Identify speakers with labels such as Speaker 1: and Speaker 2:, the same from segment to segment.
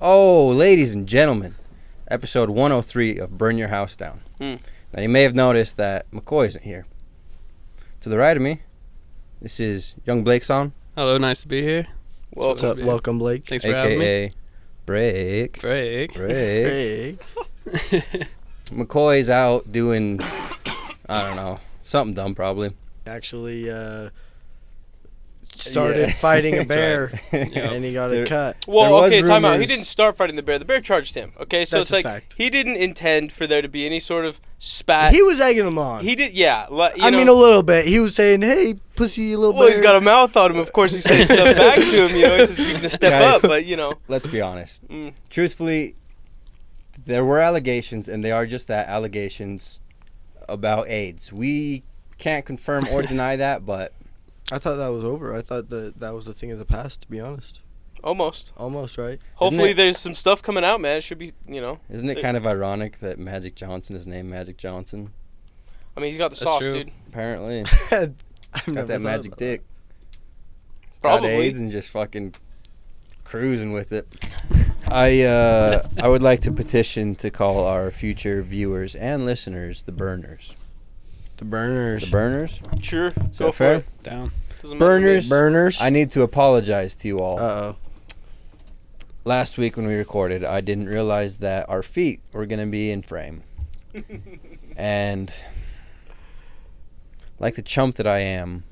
Speaker 1: Oh, ladies and gentlemen, episode 103 of Burn Your House Down. Now, you may have noticed that McCoy isn't here. To the right of me, this is young Blake's on.
Speaker 2: Hello, nice to be here.
Speaker 3: What's up? Welcome, Blake.
Speaker 2: Thanks for having me.
Speaker 1: AKA Break. McCoy's out doing, I don't know, something dumb probably.
Speaker 3: Actually, started fighting a bear, and he got a cut.
Speaker 4: Well, okay, time out. He didn't start fighting the bear. The bear charged him. Okay, so
Speaker 3: That's
Speaker 4: it's like
Speaker 3: fact.
Speaker 4: he didn't intend for there to be any sort of spat.
Speaker 3: He was egging him on.
Speaker 4: He did, yeah.
Speaker 3: I mean, a little bit. He was saying, "Hey, pussy, you little
Speaker 4: well,
Speaker 3: bear."
Speaker 4: he's got a mouth on him. Of course, he's saying stuff back to him. You know, he says you can step
Speaker 1: Guys,
Speaker 4: up, but you know.
Speaker 1: Let's be honest. Truthfully, there were allegations, and they are just that, allegations about AIDS. We can't confirm or deny that, but
Speaker 3: I thought that was over. I thought that was a thing of the past, to be honest.
Speaker 4: Almost,
Speaker 3: right?
Speaker 4: Hopefully, there's some stuff coming out, man. It should be, you know.
Speaker 1: Isn't it kind of ironic that Magic Johnson is named Magic Johnson?
Speaker 4: I mean, he's got the
Speaker 2: That's
Speaker 4: sauce,
Speaker 2: true.
Speaker 4: dude.
Speaker 1: Apparently.
Speaker 3: I've
Speaker 1: Got
Speaker 3: never
Speaker 1: that
Speaker 3: thought
Speaker 1: magic
Speaker 3: about
Speaker 1: dick.
Speaker 4: Probably.
Speaker 1: Got AIDS and just fucking cruising with it. I would like to petition to call our future viewers and listeners the Burners.
Speaker 3: The burners.
Speaker 1: The Burners?
Speaker 4: Sure,
Speaker 1: Is
Speaker 4: go
Speaker 1: that
Speaker 4: for
Speaker 1: fair?
Speaker 4: it.
Speaker 2: Down.
Speaker 4: Doesn't matter to me.
Speaker 1: Burners.
Speaker 3: Burners.
Speaker 1: I need to apologize to you all.
Speaker 3: Uh-oh.
Speaker 1: Last week when we recorded, I didn't realize that our feet were going to be in frame. And like the chump that I am,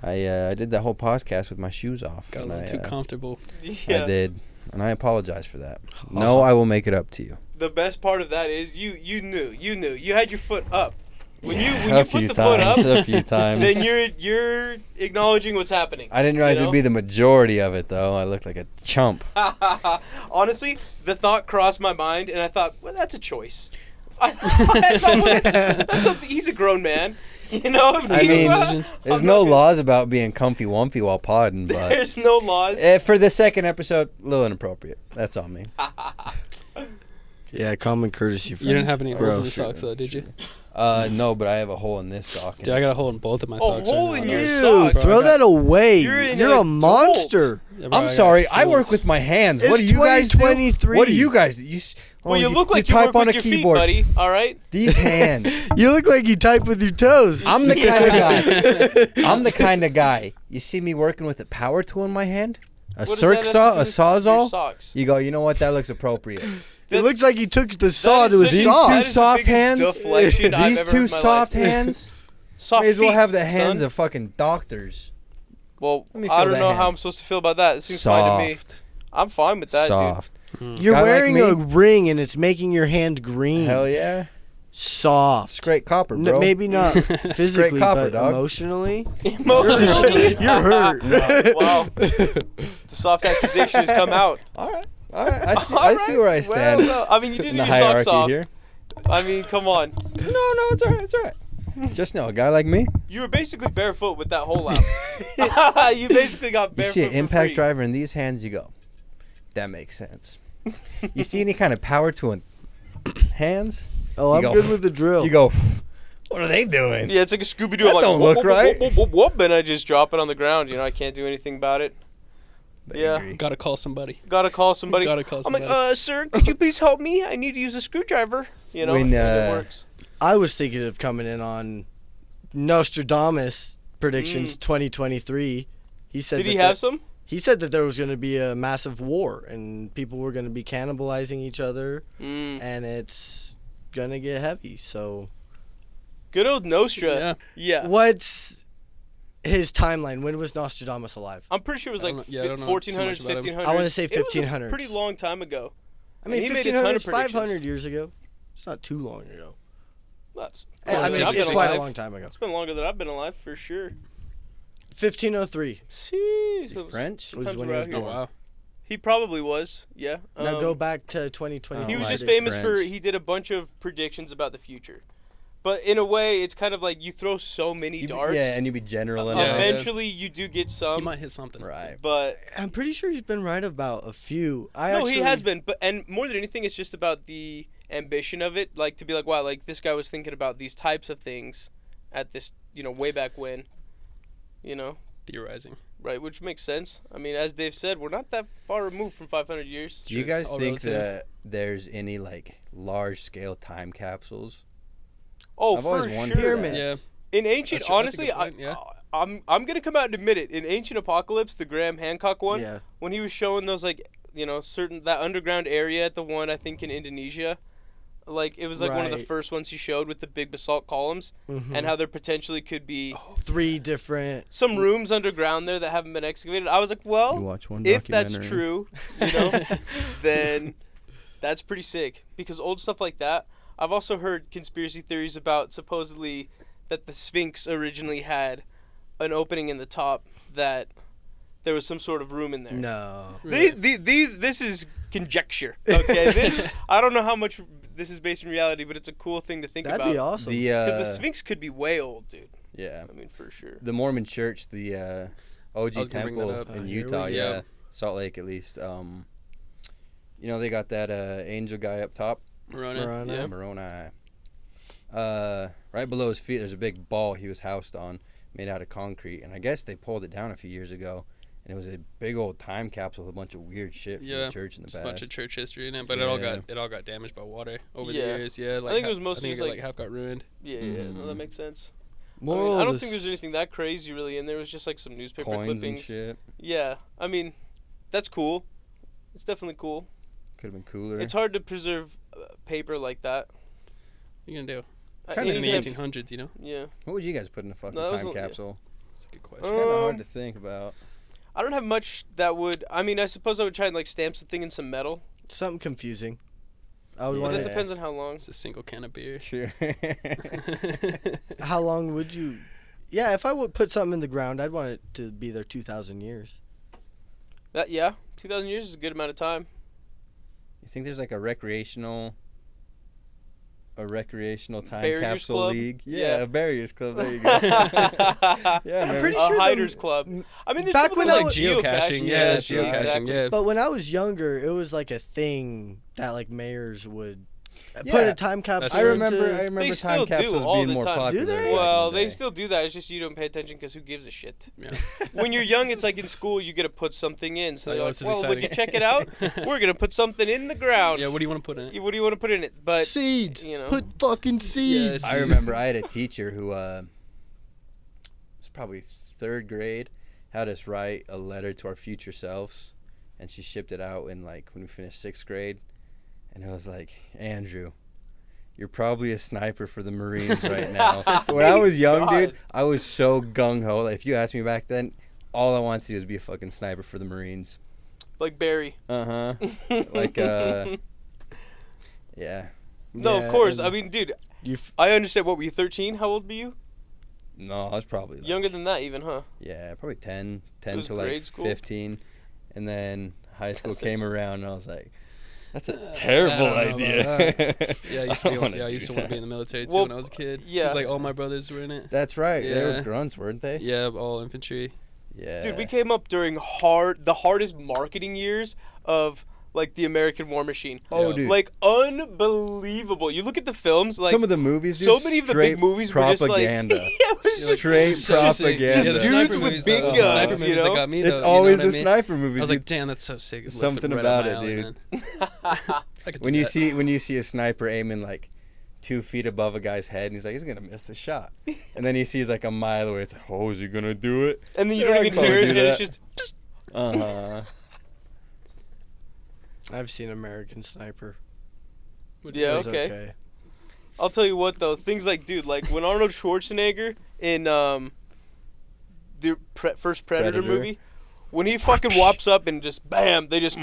Speaker 1: I did that whole podcast with my shoes off.
Speaker 2: Got a
Speaker 1: and
Speaker 2: little too comfortable.
Speaker 4: Yeah.
Speaker 1: I did, and I apologize for that. No, I will make it up to you.
Speaker 4: The best part of that is you knew. You had your foot up. When you
Speaker 1: A
Speaker 4: put
Speaker 1: few
Speaker 4: the foot up,
Speaker 1: times, a few times.
Speaker 4: then you're acknowledging what's happening.
Speaker 1: I didn't realize
Speaker 4: you know?
Speaker 1: it'd be the majority of it, though. I look like a chump.
Speaker 4: Honestly, the thought crossed my mind, and I thought, well, that's a choice. I thought, well, that's something. He's a grown man, you know.
Speaker 1: I mean,
Speaker 2: decisions.
Speaker 1: there's
Speaker 4: I'm
Speaker 1: no
Speaker 4: not-
Speaker 1: laws about being comfy wumpy while podding, but
Speaker 4: There's no laws.
Speaker 1: for the second episode, a little inappropriate. That's on me.
Speaker 3: Yeah, common courtesy.
Speaker 2: You didn't have any holes in
Speaker 3: Gross.
Speaker 2: your socks, though, did you?
Speaker 1: No, but I have a hole in this sock.
Speaker 2: Dude, I got a hole in both of my
Speaker 4: A
Speaker 2: socks.
Speaker 4: hole
Speaker 2: right
Speaker 4: in
Speaker 2: now.
Speaker 4: your
Speaker 3: Ew,
Speaker 4: socks.
Speaker 3: throw that away.
Speaker 4: You're
Speaker 3: You're,
Speaker 4: an
Speaker 3: a
Speaker 4: adult.
Speaker 3: monster.
Speaker 2: Yeah, bro,
Speaker 1: I'm
Speaker 2: got
Speaker 1: sorry. I
Speaker 2: holes.
Speaker 1: work with my hands.
Speaker 3: It's
Speaker 1: What do you guys do?
Speaker 3: 2023.
Speaker 1: What do you guys do?
Speaker 4: Well, you look like you
Speaker 1: type
Speaker 4: work
Speaker 1: on
Speaker 4: with
Speaker 1: a
Speaker 4: your
Speaker 1: keyboard.
Speaker 4: feet, buddy. All right.
Speaker 1: These hands.
Speaker 3: You look like you type with your toes.
Speaker 1: I'm the kind of guy. I'm the kind of guy. You see me working with a power tool in my hand, a
Speaker 4: What does
Speaker 1: circ
Speaker 4: that
Speaker 1: saw,
Speaker 4: have
Speaker 1: a
Speaker 4: to do with your
Speaker 1: sawzall.
Speaker 4: socks?
Speaker 1: You go. You know what? That looks appropriate.
Speaker 3: It looks like you took the saw
Speaker 4: is
Speaker 3: to a
Speaker 4: such-
Speaker 1: These
Speaker 3: saw.
Speaker 1: two
Speaker 4: That is the
Speaker 1: soft
Speaker 4: biggest
Speaker 1: hands.
Speaker 4: deflection I've
Speaker 1: These
Speaker 4: ever
Speaker 1: two
Speaker 4: heard in my
Speaker 1: soft
Speaker 4: life.
Speaker 1: hands.
Speaker 4: Soft
Speaker 1: May as well
Speaker 4: feet,
Speaker 1: have the hands
Speaker 4: son.
Speaker 1: of fucking doctors.
Speaker 4: Well,
Speaker 1: Let me
Speaker 4: I
Speaker 1: feel
Speaker 4: don't
Speaker 1: that
Speaker 4: know
Speaker 1: hand.
Speaker 4: how I'm supposed to feel about that. It seems fine to me.
Speaker 1: Soft.
Speaker 4: I'm fine with that,
Speaker 1: Soft.
Speaker 3: You're
Speaker 1: Guy like
Speaker 3: wearing
Speaker 1: me?
Speaker 3: a ring and it's making your hand green.
Speaker 1: Hell yeah.
Speaker 3: Soft.
Speaker 1: Straight copper, bro.
Speaker 3: Maybe not physically,
Speaker 1: copper,
Speaker 3: but
Speaker 1: dog.
Speaker 3: emotionally.
Speaker 4: dude. Emotionally.
Speaker 3: You're hurt.
Speaker 4: Wow. The soft accusation has come out.
Speaker 1: All right. I see where I stand.
Speaker 4: Well, I mean, you did
Speaker 1: in
Speaker 4: do
Speaker 1: the
Speaker 4: your socks
Speaker 1: hierarchy
Speaker 4: off.
Speaker 1: here.
Speaker 4: I mean, come on.
Speaker 1: No, it's all right. It's all right. Just know, a guy like me,
Speaker 4: You were basically barefoot with that hole out. You basically got
Speaker 1: you
Speaker 4: barefoot
Speaker 1: see an
Speaker 4: for
Speaker 1: impact
Speaker 4: free.
Speaker 1: driver in these hands, you go, that makes sense. You see any kind of power to in hands,
Speaker 3: Oh,
Speaker 1: You
Speaker 3: I'm
Speaker 1: go-
Speaker 3: good with the drill.
Speaker 1: you go, what are they doing?
Speaker 4: Yeah, it's like a Scooby-Doo.
Speaker 1: That
Speaker 4: I'm like,
Speaker 1: don't
Speaker 4: whoop,
Speaker 1: look
Speaker 4: whoop,
Speaker 1: right.
Speaker 4: whoop, whoop, whoop, and I just drop it on the ground. You know, I can't do anything about it. Yeah.
Speaker 1: Angry.
Speaker 2: Gotta call somebody.
Speaker 4: Gotta call somebody.
Speaker 2: Gotta call
Speaker 4: I'm like,
Speaker 2: somebody.
Speaker 4: sir, could you please help me? I need to use a screwdriver. You know,
Speaker 1: When,
Speaker 4: and it works.
Speaker 3: I was thinking of coming in on Nostradamus predictions 2023. He said
Speaker 4: Did
Speaker 3: that
Speaker 4: he have some?
Speaker 3: He said that there was going to be a massive war and people were going to be cannibalizing each other and it's going to get heavy. So
Speaker 4: Good old Nostra.
Speaker 2: Yeah.
Speaker 4: Yeah.
Speaker 3: what's his timeline? When was Nostradamus alive?
Speaker 4: I'm pretty sure it was
Speaker 2: I
Speaker 4: like
Speaker 2: don't know- yeah, I don't know too
Speaker 4: 1400s,
Speaker 2: much about him.
Speaker 4: 1500s.
Speaker 3: I wanna say
Speaker 4: It was a
Speaker 3: 1500s.
Speaker 4: pretty long time ago.
Speaker 3: I mean,
Speaker 4: And he made a ton of
Speaker 3: 1500s, 500
Speaker 4: predictions.
Speaker 3: years ago. It's not too long ago.
Speaker 4: That's,
Speaker 3: I mean,
Speaker 4: I've
Speaker 3: it's
Speaker 4: been
Speaker 3: quite
Speaker 4: alive.
Speaker 3: a long time ago.
Speaker 4: It's been longer than I've been alive, for sure.
Speaker 3: 1503.
Speaker 4: Jeez. it was
Speaker 1: French?
Speaker 4: sometimes
Speaker 3: Was when he
Speaker 4: around
Speaker 3: was
Speaker 4: here.
Speaker 2: Oh,
Speaker 3: born.
Speaker 2: wow.
Speaker 4: He probably was, yeah.
Speaker 3: Now go back to 2020.
Speaker 4: He was
Speaker 1: Oh,
Speaker 4: just
Speaker 1: I did
Speaker 4: famous for,
Speaker 1: French.
Speaker 4: he did a bunch of predictions about the future. But in a way, it's kind of like you throw so many darts.
Speaker 1: Yeah, and you be general
Speaker 2: Yeah.
Speaker 1: enough.
Speaker 4: Eventually, you do get
Speaker 2: He
Speaker 4: some.
Speaker 2: might hit something.
Speaker 1: Right.
Speaker 4: But
Speaker 3: I'm pretty sure he's been right about a few.
Speaker 4: he has been. But and more than anything, it's just about the ambition of it. Like to be like, wow, like this guy was thinking about these types of things at this, way back when.
Speaker 2: Theorizing.
Speaker 4: Right, which makes sense. I mean, as Dave said, we're not that far removed from 500 years.
Speaker 1: Do you
Speaker 2: It's
Speaker 1: guys
Speaker 2: all
Speaker 1: think
Speaker 2: relative.
Speaker 1: that there's any like large scale time capsules?
Speaker 4: Oh,
Speaker 1: I've
Speaker 4: for
Speaker 1: always wondered
Speaker 4: sure.
Speaker 3: Pyramids.
Speaker 2: Yeah.
Speaker 4: In ancient,
Speaker 2: That's true. That's a
Speaker 4: honestly,
Speaker 2: good point, yeah.
Speaker 4: I'm gonna come out and admit it. In Ancient Apocalypse, the Graham Hancock one,
Speaker 3: Yeah.
Speaker 4: when he was showing those like certain that underground area at the one I think in Indonesia, like it was like one of the
Speaker 3: Right.
Speaker 4: first ones he showed with the big basalt columns
Speaker 3: Mhm.
Speaker 4: and how there potentially could be
Speaker 3: 3 different.
Speaker 4: some rooms underground there that haven't been excavated. I was like,
Speaker 1: You
Speaker 4: well,
Speaker 1: watch one
Speaker 4: if that's
Speaker 1: documentary.
Speaker 4: true, then that's pretty sick. Because old stuff like that, I've also heard conspiracy theories about supposedly that the Sphinx originally had an opening in the top that there was some sort of room in there.
Speaker 3: No.
Speaker 4: This is conjecture. Okay, I don't know how much this is based in reality, but it's a cool thing to think
Speaker 3: That'd
Speaker 4: about.
Speaker 3: be awesome.
Speaker 4: Because the Sphinx could be way old, dude.
Speaker 1: yeah,
Speaker 4: I mean, for sure.
Speaker 1: the Mormon Church, the OG
Speaker 2: I was gonna bring that
Speaker 1: temple
Speaker 2: up.
Speaker 1: in
Speaker 3: Here we
Speaker 1: Utah,
Speaker 3: go.
Speaker 1: yeah, Salt Lake at least. They got that angel guy up top,
Speaker 2: Moroni.
Speaker 3: Moroni.
Speaker 4: Yeah.
Speaker 1: Moroni. Right below his feet, there's a big ball he was housed on, made out of concrete, and I guess they pulled it down a few years ago, and it was a big old time capsule with a bunch of weird shit from
Speaker 2: Yeah,
Speaker 1: the church in the
Speaker 2: Just a
Speaker 1: past.
Speaker 2: bunch of church history in it, but
Speaker 1: Yeah.
Speaker 2: it all got damaged by water over
Speaker 4: Yeah.
Speaker 2: the years. Yeah, like
Speaker 4: think it was mostly
Speaker 2: I think
Speaker 4: just,
Speaker 2: it,
Speaker 4: like-
Speaker 2: half got ruined.
Speaker 4: Yeah, no, that makes sense.
Speaker 3: Moral
Speaker 4: I
Speaker 3: of
Speaker 4: don't
Speaker 3: the
Speaker 4: think there's anything that crazy really in there. It was just like some newspaper
Speaker 1: Coins and
Speaker 4: clippings.
Speaker 1: shit.
Speaker 4: Yeah, I mean, that's cool. It's definitely cool.
Speaker 1: Could have been cooler.
Speaker 4: It's hard to preserve paper like that.
Speaker 2: What are you gonna do?
Speaker 1: Kinda
Speaker 2: In the
Speaker 1: neat.
Speaker 2: 1800s, you know.
Speaker 4: Yeah.
Speaker 1: What would you guys put in a fucking
Speaker 4: No, that was
Speaker 1: time
Speaker 4: a- yeah.
Speaker 1: capsule?
Speaker 2: That's a good
Speaker 1: It's
Speaker 2: question.
Speaker 1: kind of hard
Speaker 4: Um,
Speaker 1: to think about.
Speaker 4: I don't have much that would. I mean, I suppose I would try and like stamp something in some metal.
Speaker 3: something confusing. I would
Speaker 1: Yeah.
Speaker 4: But
Speaker 3: want
Speaker 4: that
Speaker 3: to.
Speaker 4: depends on how long.
Speaker 2: It's a single can of beer.
Speaker 1: Sure.
Speaker 3: How long would you? Yeah, if I would put something in the ground, I'd want it to be there 2,000 years.
Speaker 4: That 2,000 years is a good amount of time.
Speaker 1: You think there's like a recreational time
Speaker 4: Barriers
Speaker 1: capsule
Speaker 4: club?
Speaker 1: league?
Speaker 4: Yeah.
Speaker 1: A barriers club. There you go. yeah,
Speaker 3: I'm
Speaker 1: man.
Speaker 3: pretty
Speaker 4: A
Speaker 3: sure
Speaker 4: hiders
Speaker 3: the-
Speaker 4: club. I mean, there's
Speaker 3: Back
Speaker 4: people
Speaker 3: when
Speaker 4: that
Speaker 3: I
Speaker 4: like
Speaker 3: was-
Speaker 2: Geocaching, yeah,
Speaker 1: that's right.
Speaker 2: geocaching, yeah.
Speaker 3: But when I was younger, it was like a thing that like mayors would put
Speaker 1: Yeah.
Speaker 3: a time capsule.
Speaker 2: That's
Speaker 1: I
Speaker 2: true.
Speaker 1: remember
Speaker 3: into-
Speaker 4: They
Speaker 1: time
Speaker 4: still do
Speaker 1: capsules
Speaker 4: all
Speaker 1: being
Speaker 4: the
Speaker 1: more
Speaker 4: time.
Speaker 1: popular.
Speaker 3: Do they?
Speaker 1: back in the
Speaker 4: Well, they
Speaker 1: day.
Speaker 4: still do that. It's just you don't pay attention because who gives a shit?
Speaker 2: Yeah.
Speaker 4: When you're young, it's like in school, you get to put something in. So
Speaker 2: Like,
Speaker 4: they're
Speaker 2: oh,
Speaker 4: like,
Speaker 2: this is
Speaker 4: well, would you
Speaker 2: exciting.
Speaker 4: check it out? We're going to put something in the ground.
Speaker 2: Yeah, what do you want to put in it?
Speaker 4: What do you want to put in it? But
Speaker 3: seeds.
Speaker 4: you know.
Speaker 3: Put fucking seeds.
Speaker 2: Yes.
Speaker 1: I remember I had a teacher who was probably 3rd grade, had us write a letter to our future selves, and she shipped it out in like when we finished 6th grade, and it was like, Andrew, you're probably a sniper for the Marines right now. When I was young,
Speaker 4: God.
Speaker 1: dude, I was so gung-ho. Like, if you asked me back then, all I wanted to do was be a fucking sniper for the Marines.
Speaker 4: like Barry.
Speaker 1: Uh-huh. Like, yeah.
Speaker 4: No,
Speaker 3: Yeah,
Speaker 4: of course.
Speaker 3: and
Speaker 4: I mean, dude,
Speaker 3: You f-
Speaker 4: I understand. What were you, 13? How old were you?
Speaker 1: No, I was probably like,
Speaker 4: Younger than that, even, huh?
Speaker 1: yeah, probably 10
Speaker 4: was
Speaker 1: to like
Speaker 4: grade school?
Speaker 1: 15. And then high school
Speaker 4: That's
Speaker 1: came around and I was like, that's a
Speaker 2: I
Speaker 1: terrible
Speaker 2: don't know
Speaker 1: idea.
Speaker 2: about Yeah, I used to
Speaker 1: don't wanna
Speaker 2: I
Speaker 1: do
Speaker 2: used to want to be in
Speaker 1: that.
Speaker 2: the military too
Speaker 4: Well,
Speaker 2: when I was a kid.
Speaker 4: yeah.
Speaker 2: It's like all my brothers were in it.
Speaker 1: That's right. They
Speaker 2: Yeah.
Speaker 1: were grunts, weren't they?
Speaker 2: Yeah, all infantry.
Speaker 1: Yeah.
Speaker 4: Dude, we came up during the hardest marketing years of like the American War Machine.
Speaker 1: Oh,
Speaker 2: Yeah.
Speaker 1: dude.
Speaker 4: Like unbelievable. You look at the films, like
Speaker 1: some of the movies, dude,
Speaker 4: so many of the big
Speaker 1: straight
Speaker 4: movies were just like
Speaker 1: propaganda.
Speaker 4: yeah, it was like,
Speaker 1: Straight
Speaker 2: So sick.
Speaker 1: propaganda.
Speaker 4: Just
Speaker 2: the
Speaker 4: dudes
Speaker 2: sniper
Speaker 4: with
Speaker 2: movies,
Speaker 4: big
Speaker 2: though.
Speaker 4: guns,
Speaker 2: The sniper
Speaker 4: you
Speaker 2: movies
Speaker 4: know?
Speaker 2: that got me,
Speaker 1: It's
Speaker 2: though,
Speaker 1: always
Speaker 2: you know
Speaker 1: the
Speaker 2: what I mean?
Speaker 1: sniper movies.
Speaker 2: I was
Speaker 1: dude.
Speaker 2: like, damn, that's so sick. It looks
Speaker 1: Something
Speaker 2: right
Speaker 1: about
Speaker 2: up my
Speaker 1: it,
Speaker 2: alley,
Speaker 1: dude.
Speaker 2: man. I could do
Speaker 1: when you
Speaker 2: that.
Speaker 1: see a sniper aiming like 2 feet above a guy's head, and he's like, he's gonna miss the shot. And then he sees like a mile away. It's like, oh, is he gonna do it?
Speaker 4: and then you
Speaker 1: Yeah,
Speaker 4: don't
Speaker 1: I
Speaker 4: even
Speaker 1: can
Speaker 4: hear it,
Speaker 1: do
Speaker 4: and it's
Speaker 1: that.
Speaker 4: just
Speaker 1: Uh-huh.
Speaker 3: I've seen American Sniper.
Speaker 2: Would
Speaker 4: Yeah,
Speaker 3: It
Speaker 2: you-
Speaker 3: was
Speaker 4: okay. I'll tell you what though, things like dude, like when Arnold Schwarzenegger in the first Predator movie, when he fucking whops up and just bam, they just.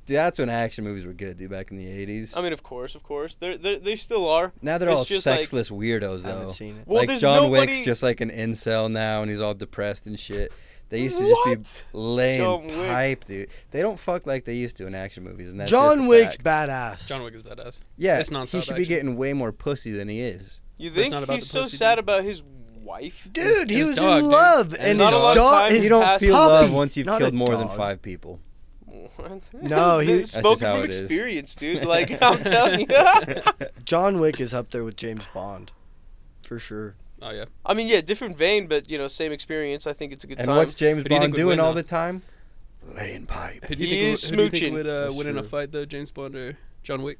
Speaker 1: Dude, that's when action movies were good, dude, back in the 80s.
Speaker 4: I mean, of course, they still are.
Speaker 1: Now they're
Speaker 4: it's
Speaker 1: all
Speaker 4: just like-
Speaker 1: sexless weirdos,
Speaker 3: I haven't
Speaker 1: though.
Speaker 3: seen it.
Speaker 4: Well,
Speaker 1: Like
Speaker 4: there's
Speaker 1: John
Speaker 4: nobody-
Speaker 1: Wick's just like an incel now, and he's all depressed and shit. They used to just
Speaker 4: What?
Speaker 1: be laying
Speaker 4: John Wick.
Speaker 1: pipe, dude. They don't fuck like they used to in action movies, and that's
Speaker 3: John
Speaker 1: just a
Speaker 3: Wick's
Speaker 1: fact.
Speaker 3: badass.
Speaker 2: John Wick is badass.
Speaker 1: Yeah,
Speaker 2: It's
Speaker 1: he
Speaker 2: nonstop
Speaker 1: should be
Speaker 2: action.
Speaker 1: getting way more pussy than he is.
Speaker 4: You
Speaker 2: But it's
Speaker 4: think
Speaker 2: not about
Speaker 4: he's
Speaker 2: the
Speaker 4: so
Speaker 2: pussy,
Speaker 4: sad
Speaker 2: dude.
Speaker 4: about his wife?
Speaker 3: Dude, he
Speaker 2: his
Speaker 3: was
Speaker 2: dog,
Speaker 3: in
Speaker 2: dude.
Speaker 3: love,
Speaker 2: And
Speaker 3: and
Speaker 2: his
Speaker 3: his
Speaker 2: dog.
Speaker 3: dog.
Speaker 1: You
Speaker 3: His
Speaker 1: don't
Speaker 4: Past
Speaker 1: feel
Speaker 3: puppy,
Speaker 1: love once you've
Speaker 3: not
Speaker 1: killed
Speaker 3: a
Speaker 1: more than
Speaker 3: dog.
Speaker 1: 5 people.
Speaker 3: No, he- That's
Speaker 4: spoken
Speaker 1: just how
Speaker 4: from
Speaker 1: it is.
Speaker 4: experience, dude. Like I'm telling you.
Speaker 3: John Wick is up there with James Bond, for sure.
Speaker 2: Oh yeah.
Speaker 4: I mean, yeah, different vein, but same experience. I think it's a good
Speaker 1: And
Speaker 4: time.
Speaker 1: what's James
Speaker 2: Who do you
Speaker 1: Bond
Speaker 2: think would
Speaker 1: doing
Speaker 2: win,
Speaker 1: all
Speaker 2: though?
Speaker 1: the time? Laying pipe.
Speaker 2: Who do you
Speaker 4: He
Speaker 2: think,
Speaker 4: is
Speaker 2: who do you think
Speaker 4: smooching.
Speaker 2: would
Speaker 3: That's
Speaker 2: win in a
Speaker 3: true.
Speaker 2: fight though? James Bond or John Wick?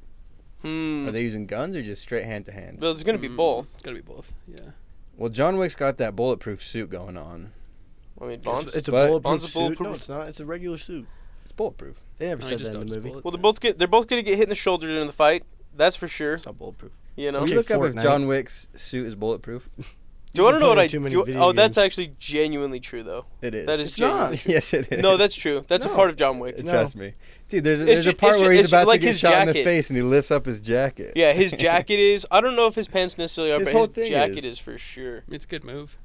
Speaker 1: Are they using guns or just straight hand to hand?
Speaker 4: Well, it's gonna be both.
Speaker 2: It's gotta be both. Yeah.
Speaker 1: Well, John Wick's got that bulletproof suit going on.
Speaker 4: I mean, Bond's.
Speaker 3: It's a
Speaker 1: But-
Speaker 3: bulletproof
Speaker 4: Bond's a
Speaker 3: suit.
Speaker 4: bulletproof-
Speaker 3: No, it's not. It's a regular suit.
Speaker 1: It's bulletproof.
Speaker 3: They never
Speaker 2: No, he
Speaker 3: said
Speaker 2: just
Speaker 3: that in the
Speaker 2: dodges
Speaker 3: movie.
Speaker 2: bullets.
Speaker 4: Well, they're both gonna get hit in the shoulder in the fight. That's for sure.
Speaker 3: It's not bulletproof.
Speaker 4: You know.
Speaker 1: Can
Speaker 3: Okay,
Speaker 1: you look up if
Speaker 3: Fortnite.
Speaker 1: John Wick's suit is bulletproof?
Speaker 4: Do you want to know what I
Speaker 3: Too many
Speaker 4: do?
Speaker 3: video
Speaker 4: Oh, that's
Speaker 3: games.
Speaker 4: actually genuinely true, though.
Speaker 1: It is.
Speaker 4: That is
Speaker 3: It's not.
Speaker 4: genuinely true.
Speaker 1: Yes, it is.
Speaker 4: No, that's true. That's a
Speaker 3: No.
Speaker 4: part of John Wick.
Speaker 3: No.
Speaker 1: Trust me. Dude, there's
Speaker 4: It's
Speaker 1: a
Speaker 4: ju-
Speaker 1: part
Speaker 4: it's
Speaker 1: where
Speaker 4: ju-
Speaker 1: he's
Speaker 4: it's
Speaker 1: about to
Speaker 4: like
Speaker 1: get
Speaker 4: his
Speaker 1: shot in the
Speaker 4: jacket.
Speaker 1: face and he lifts up his jacket.
Speaker 4: Yeah, his jacket is. I don't know if his pants necessarily are,
Speaker 1: His
Speaker 4: but
Speaker 1: whole
Speaker 4: his
Speaker 1: thing
Speaker 4: jacket
Speaker 1: is.
Speaker 4: is for sure.
Speaker 2: I mean, it's a good move.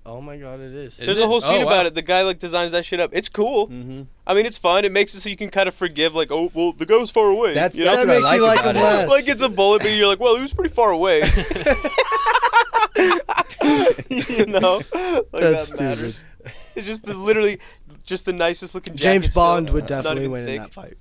Speaker 3: Oh my god, it is.
Speaker 2: Is
Speaker 4: There's
Speaker 2: it?
Speaker 4: a whole scene
Speaker 2: Oh, wow.
Speaker 4: about it. The guy like designs that shit up. It's cool.
Speaker 1: Mm-hmm.
Speaker 4: I mean, it's fun. It makes it so you can kind of forgive, like, oh, well, the guy was far away.
Speaker 1: That's,
Speaker 4: you know?
Speaker 1: that's
Speaker 3: That
Speaker 1: what I
Speaker 3: makes me
Speaker 1: like
Speaker 3: like
Speaker 1: about
Speaker 3: him
Speaker 1: it.
Speaker 3: less.
Speaker 4: Like it's a bullet, but you're like, well, he was pretty far away. You know, like
Speaker 3: That's
Speaker 4: that matters.
Speaker 3: stupid.
Speaker 4: It's just literally just the nicest looking jacket.
Speaker 3: James Bond
Speaker 4: still.
Speaker 3: would
Speaker 4: Not
Speaker 3: definitely
Speaker 4: even
Speaker 3: win in
Speaker 4: thick.
Speaker 3: that fight.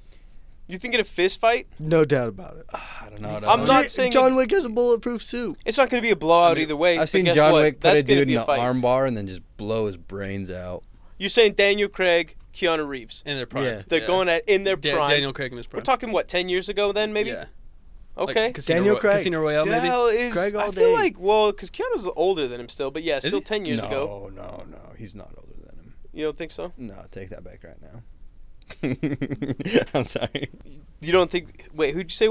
Speaker 4: You think in a fist fight,
Speaker 3: No doubt about it.
Speaker 1: I don't know.
Speaker 4: I'm not saying
Speaker 3: John Wick has a bulletproof suit.
Speaker 4: it's not going to be a blowout
Speaker 2: I mean,
Speaker 4: either way.
Speaker 1: I've
Speaker 4: but
Speaker 1: seen
Speaker 4: guess
Speaker 1: John
Speaker 4: what?
Speaker 1: Wick put
Speaker 4: That's
Speaker 1: a
Speaker 4: gonna
Speaker 1: dude
Speaker 4: be
Speaker 1: in
Speaker 4: a
Speaker 1: an
Speaker 4: fight.
Speaker 1: arm bar and then just blow his brains out.
Speaker 4: You're saying Daniel Craig, Keanu Reeves.
Speaker 2: In their prime.
Speaker 3: Yeah.
Speaker 4: They're going at in their prime.
Speaker 2: Daniel Craig in his prime.
Speaker 4: We're talking what 10 years ago then maybe.
Speaker 2: Yeah.
Speaker 4: Okay.
Speaker 2: Like Casino
Speaker 3: Daniel
Speaker 2: Roy-
Speaker 3: Craig.
Speaker 2: Casino Royale maybe.
Speaker 4: Hell is
Speaker 3: Craig all
Speaker 4: I feel
Speaker 3: day.
Speaker 4: like because Keanu's older than him still, but yeah, still
Speaker 2: he?
Speaker 4: 10 years ago.
Speaker 1: No, he's not older than him.
Speaker 4: You don't think so?
Speaker 1: No, take that back right now. I'm sorry.
Speaker 4: You don't think? Wait, who'd you say?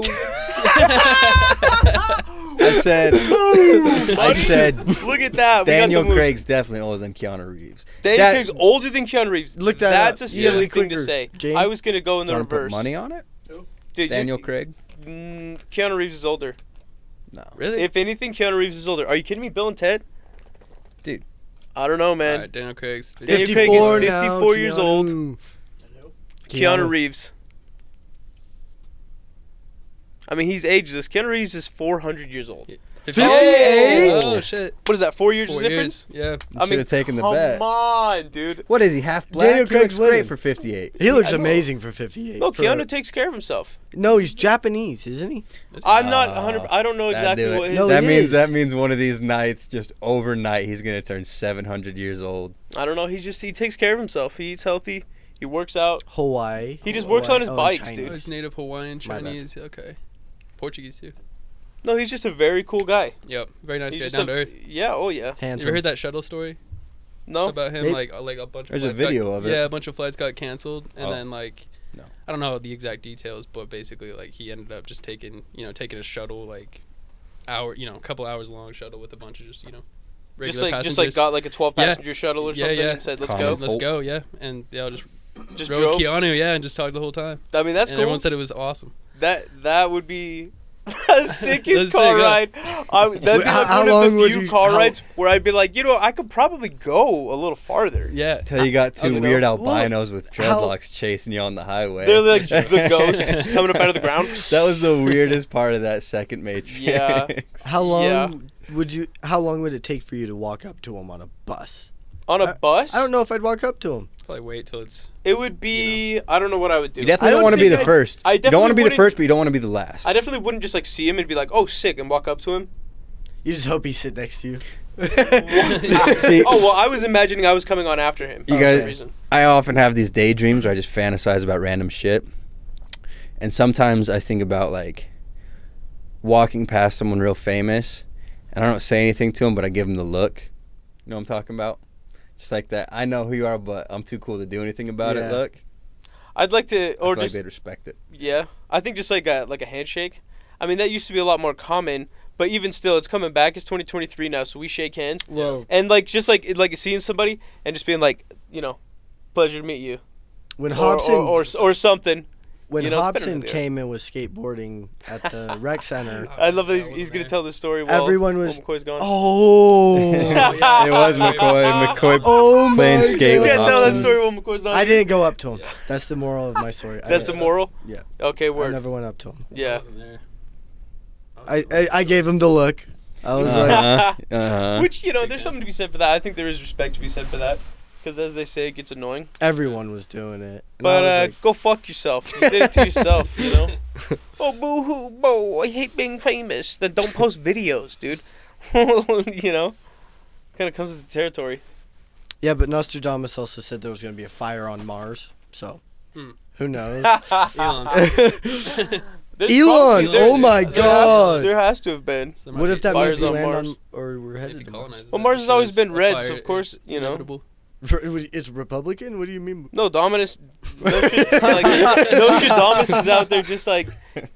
Speaker 1: I said. I said.
Speaker 4: Look at that.
Speaker 1: Daniel
Speaker 4: we got the moves.
Speaker 1: Craig's definitely older than Keanu Reeves.
Speaker 4: Daniel
Speaker 1: That-
Speaker 4: Craig's older than Keanu Reeves.
Speaker 3: Look that
Speaker 4: That's
Speaker 3: up.
Speaker 4: a
Speaker 3: Yeah.
Speaker 4: silly thing to
Speaker 3: Quicker.
Speaker 4: say.
Speaker 3: James-
Speaker 4: I was gonna go in the
Speaker 1: Wanna put
Speaker 4: reverse.
Speaker 1: money on it?
Speaker 4: Dude,
Speaker 1: Daniel Craig?
Speaker 4: Keanu Reeves is older.
Speaker 1: No.
Speaker 2: Really?
Speaker 4: If anything, Keanu Reeves is older. Are you kidding me? Bill and Ted?
Speaker 1: Dude.
Speaker 4: I don't know,
Speaker 2: All
Speaker 4: man.
Speaker 2: right, Daniel Craig's.
Speaker 4: Daniel Craig is
Speaker 3: 54 now.
Speaker 4: 54 years old.
Speaker 3: Keanu.
Speaker 4: Keanu Reeves. I mean, he's ageless. Keanu Reeves is 400 years old.
Speaker 3: 58?
Speaker 2: Oh shit.
Speaker 4: What is that? 4 years
Speaker 2: 4
Speaker 4: difference?
Speaker 2: years. Yeah.
Speaker 1: You should have taken the bet.
Speaker 4: Come on, dude.
Speaker 1: What is he, half black?
Speaker 3: Daniel
Speaker 1: He looks
Speaker 3: Craig's winning.
Speaker 1: great for 58.
Speaker 3: He looks
Speaker 4: I know.
Speaker 3: amazing for 58.
Speaker 4: No,
Speaker 3: For-
Speaker 4: Keanu takes care of himself.
Speaker 3: No, he's Japanese, isn't he?
Speaker 4: I'm not 100. I don't know
Speaker 1: That'd
Speaker 4: exactly
Speaker 1: do it.
Speaker 4: what his.
Speaker 3: No,
Speaker 1: that
Speaker 3: he
Speaker 1: means
Speaker 3: is.
Speaker 1: that means one of these nights, just overnight, he's gonna turn 700 years old.
Speaker 4: I don't know. He takes care of himself. He eats healthy. He works out.
Speaker 3: Hawaii.
Speaker 4: He just works on his
Speaker 3: Oh,
Speaker 4: bikes,
Speaker 3: China.
Speaker 2: Oh,
Speaker 4: dude.
Speaker 2: he's native Hawaiian,
Speaker 3: My bad.
Speaker 2: Chinese. Okay. Portuguese too.
Speaker 4: No, he's just a very cool guy.
Speaker 2: Yep. Very nice
Speaker 4: He's
Speaker 2: guy.
Speaker 4: just
Speaker 2: Down to earth.
Speaker 4: Yeah. Oh yeah.
Speaker 2: You
Speaker 3: Handsome.
Speaker 2: ever heard that shuttle story
Speaker 4: No.
Speaker 2: about him?
Speaker 3: Maybe-
Speaker 2: Like a bunch of
Speaker 1: There's a
Speaker 2: flights got-
Speaker 1: video of it.
Speaker 2: Yeah, a bunch of flights got canceled, and
Speaker 1: Oh.
Speaker 2: then like,
Speaker 1: No.
Speaker 2: I don't know the exact details, but basically like he ended up just taking a shuttle like a couple hours long shuttle with a bunch of regular
Speaker 4: Just like
Speaker 2: passengers.
Speaker 4: got like a 12
Speaker 2: Yeah.
Speaker 4: passenger shuttle or
Speaker 2: Yeah,
Speaker 4: something
Speaker 2: yeah.
Speaker 4: and said, "Let's
Speaker 1: Common
Speaker 4: go."
Speaker 1: folk.
Speaker 2: Let's go, yeah, and they all just
Speaker 4: Just
Speaker 2: drove
Speaker 4: drove.
Speaker 2: Keanu, yeah, and just talked the whole time.
Speaker 4: I mean, that's
Speaker 2: and
Speaker 4: cool.
Speaker 2: everyone said it was awesome.
Speaker 4: That would be the sickest
Speaker 2: That's
Speaker 4: car
Speaker 2: sick, huh?
Speaker 4: ride. That'd be
Speaker 3: Wait,
Speaker 4: like
Speaker 3: how
Speaker 4: one
Speaker 3: long
Speaker 4: of the
Speaker 3: would
Speaker 4: few
Speaker 3: you-
Speaker 4: car
Speaker 3: how-
Speaker 4: rides where I'd be like, I could probably go a little farther.
Speaker 2: Yeah,
Speaker 1: Till you got
Speaker 2: I was
Speaker 1: two
Speaker 2: like,
Speaker 1: weird
Speaker 2: oh,
Speaker 1: albinos with
Speaker 3: how-
Speaker 1: dreadlocks chasing you on the highway.
Speaker 4: They're like the ghosts coming up out of the ground.
Speaker 1: That was the weirdest part of that second Matrix.
Speaker 4: Yeah.
Speaker 3: How long
Speaker 4: Yeah.
Speaker 3: How long would it take for you to walk up to him on a bus?
Speaker 4: On a bus?
Speaker 3: I don't know if I'd walk up to him.
Speaker 2: probably wait till it's.
Speaker 4: It would be. I don't know what I would do.
Speaker 1: You definitely
Speaker 3: I
Speaker 1: don't
Speaker 3: don't
Speaker 1: want to be
Speaker 3: think
Speaker 1: the
Speaker 3: I-
Speaker 1: first.
Speaker 4: I
Speaker 1: You don't want to
Speaker 4: definitely
Speaker 1: be the
Speaker 4: wouldn't-
Speaker 1: first, but you don't want to be the last.
Speaker 4: I definitely wouldn't just like see him and be like, "Oh, sick," and walk up to him.
Speaker 3: You just hope he's sitting next to you.
Speaker 1: See,
Speaker 4: Oh well, I was imagining I was coming on after him.
Speaker 1: You
Speaker 4: for
Speaker 1: guys-
Speaker 4: some reason.
Speaker 1: I often have these daydreams where I just fantasize about random shit. And sometimes I think about like walking past someone real famous and I don't say anything to them, but I give them the look. You know what I'm talking about? Just like that. I know who you are, but I'm too cool to do anything about
Speaker 3: Yeah.
Speaker 1: it. Look.
Speaker 4: I'd like to,
Speaker 1: I
Speaker 4: or
Speaker 1: feel like
Speaker 4: just
Speaker 1: they'd respect it.
Speaker 4: yeah. I think just like a handshake. I mean, that used to be a lot more common, but even still, it's coming back. It's 2023 now, so we shake hands.
Speaker 3: Well,
Speaker 4: And like just like seeing somebody and just being like, pleasure to meet you,
Speaker 3: when
Speaker 4: or
Speaker 3: Hobson
Speaker 4: or something.
Speaker 3: when
Speaker 4: it's better
Speaker 3: Hobson
Speaker 4: than the-
Speaker 3: came in with skateboarding at the rec center,
Speaker 4: I love that
Speaker 2: I
Speaker 4: he's
Speaker 2: wasn't
Speaker 4: gonna
Speaker 2: there.
Speaker 4: tell this story. While
Speaker 3: Everyone was-
Speaker 4: McCoy's gone.
Speaker 3: oh,
Speaker 1: It was McCoy. McCoy
Speaker 3: oh my
Speaker 1: playing skate
Speaker 4: You
Speaker 1: with
Speaker 4: can't tell that
Speaker 1: Hobson.
Speaker 4: story while McCoy's not.
Speaker 3: I
Speaker 4: here.
Speaker 3: didn't go up to him. That's the moral of my story.
Speaker 4: That's the moral.
Speaker 3: Yeah.
Speaker 4: Okay,
Speaker 3: I
Speaker 4: word.
Speaker 3: never went up to him.
Speaker 2: I
Speaker 4: Yeah.
Speaker 2: wasn't there.
Speaker 3: I gave him the look. I was like,
Speaker 1: Uh-huh.
Speaker 4: Which there's something to be said for that. I think there is respect to be said for that, because as they say, it gets annoying.
Speaker 3: everyone was doing it. And I
Speaker 4: But
Speaker 3: was like,
Speaker 4: go fuck yourself. You did it to yourself, Oh, boo hoo, boo! I hate being famous. Then don't post videos, dude. You know, kind of comes with the territory.
Speaker 3: Yeah, but Nostradamus also said there was going to be a fire on Mars. So, who knows?
Speaker 2: Elon.
Speaker 4: There's
Speaker 3: Elon!
Speaker 4: probably- there-
Speaker 3: Oh my God!
Speaker 4: There has to have been.
Speaker 2: So there might
Speaker 3: What
Speaker 2: be
Speaker 3: if that
Speaker 4: fires
Speaker 3: movie
Speaker 4: on
Speaker 3: land
Speaker 4: Mars.
Speaker 3: on, or we're
Speaker 2: if
Speaker 3: headed
Speaker 2: he
Speaker 3: to Mars?
Speaker 2: colonizes
Speaker 4: Well,
Speaker 2: it,
Speaker 4: Mars
Speaker 2: I'm
Speaker 4: has
Speaker 2: sure
Speaker 4: always
Speaker 2: it's
Speaker 4: been
Speaker 2: a
Speaker 4: red, so
Speaker 2: fire
Speaker 4: of course,
Speaker 2: is
Speaker 4: you know.
Speaker 2: inevitable.
Speaker 3: It's Republican? What do you mean?
Speaker 4: No, Dominus. Nostradamus is out there just like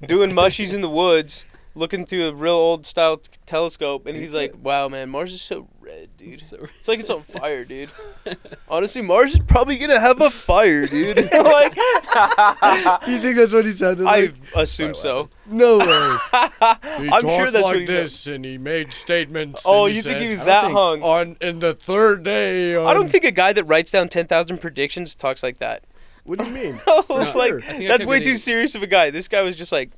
Speaker 4: doing mushies in the woods, looking through a real old style telescope, and he's like, "Wow, man, Mars is so red, dude.
Speaker 2: So-
Speaker 4: It's like it's on fire, dude. Honestly, Mars is probably gonna have a fire, dude." Like,
Speaker 3: You think that's what he sounded
Speaker 4: I
Speaker 3: like?
Speaker 4: assume so.
Speaker 3: No way.
Speaker 4: I'm sure that's what he said.
Speaker 3: and he made statements.
Speaker 4: Oh, you think he was that hung?
Speaker 3: on in the third day?
Speaker 4: I don't think a guy that writes down 10,000 predictions talks like that.
Speaker 3: What do you mean?
Speaker 4: Like,
Speaker 3: sure.
Speaker 2: I think I
Speaker 4: that's
Speaker 2: could
Speaker 4: way
Speaker 2: be
Speaker 4: too
Speaker 2: the-
Speaker 4: serious of a guy. This guy was just like,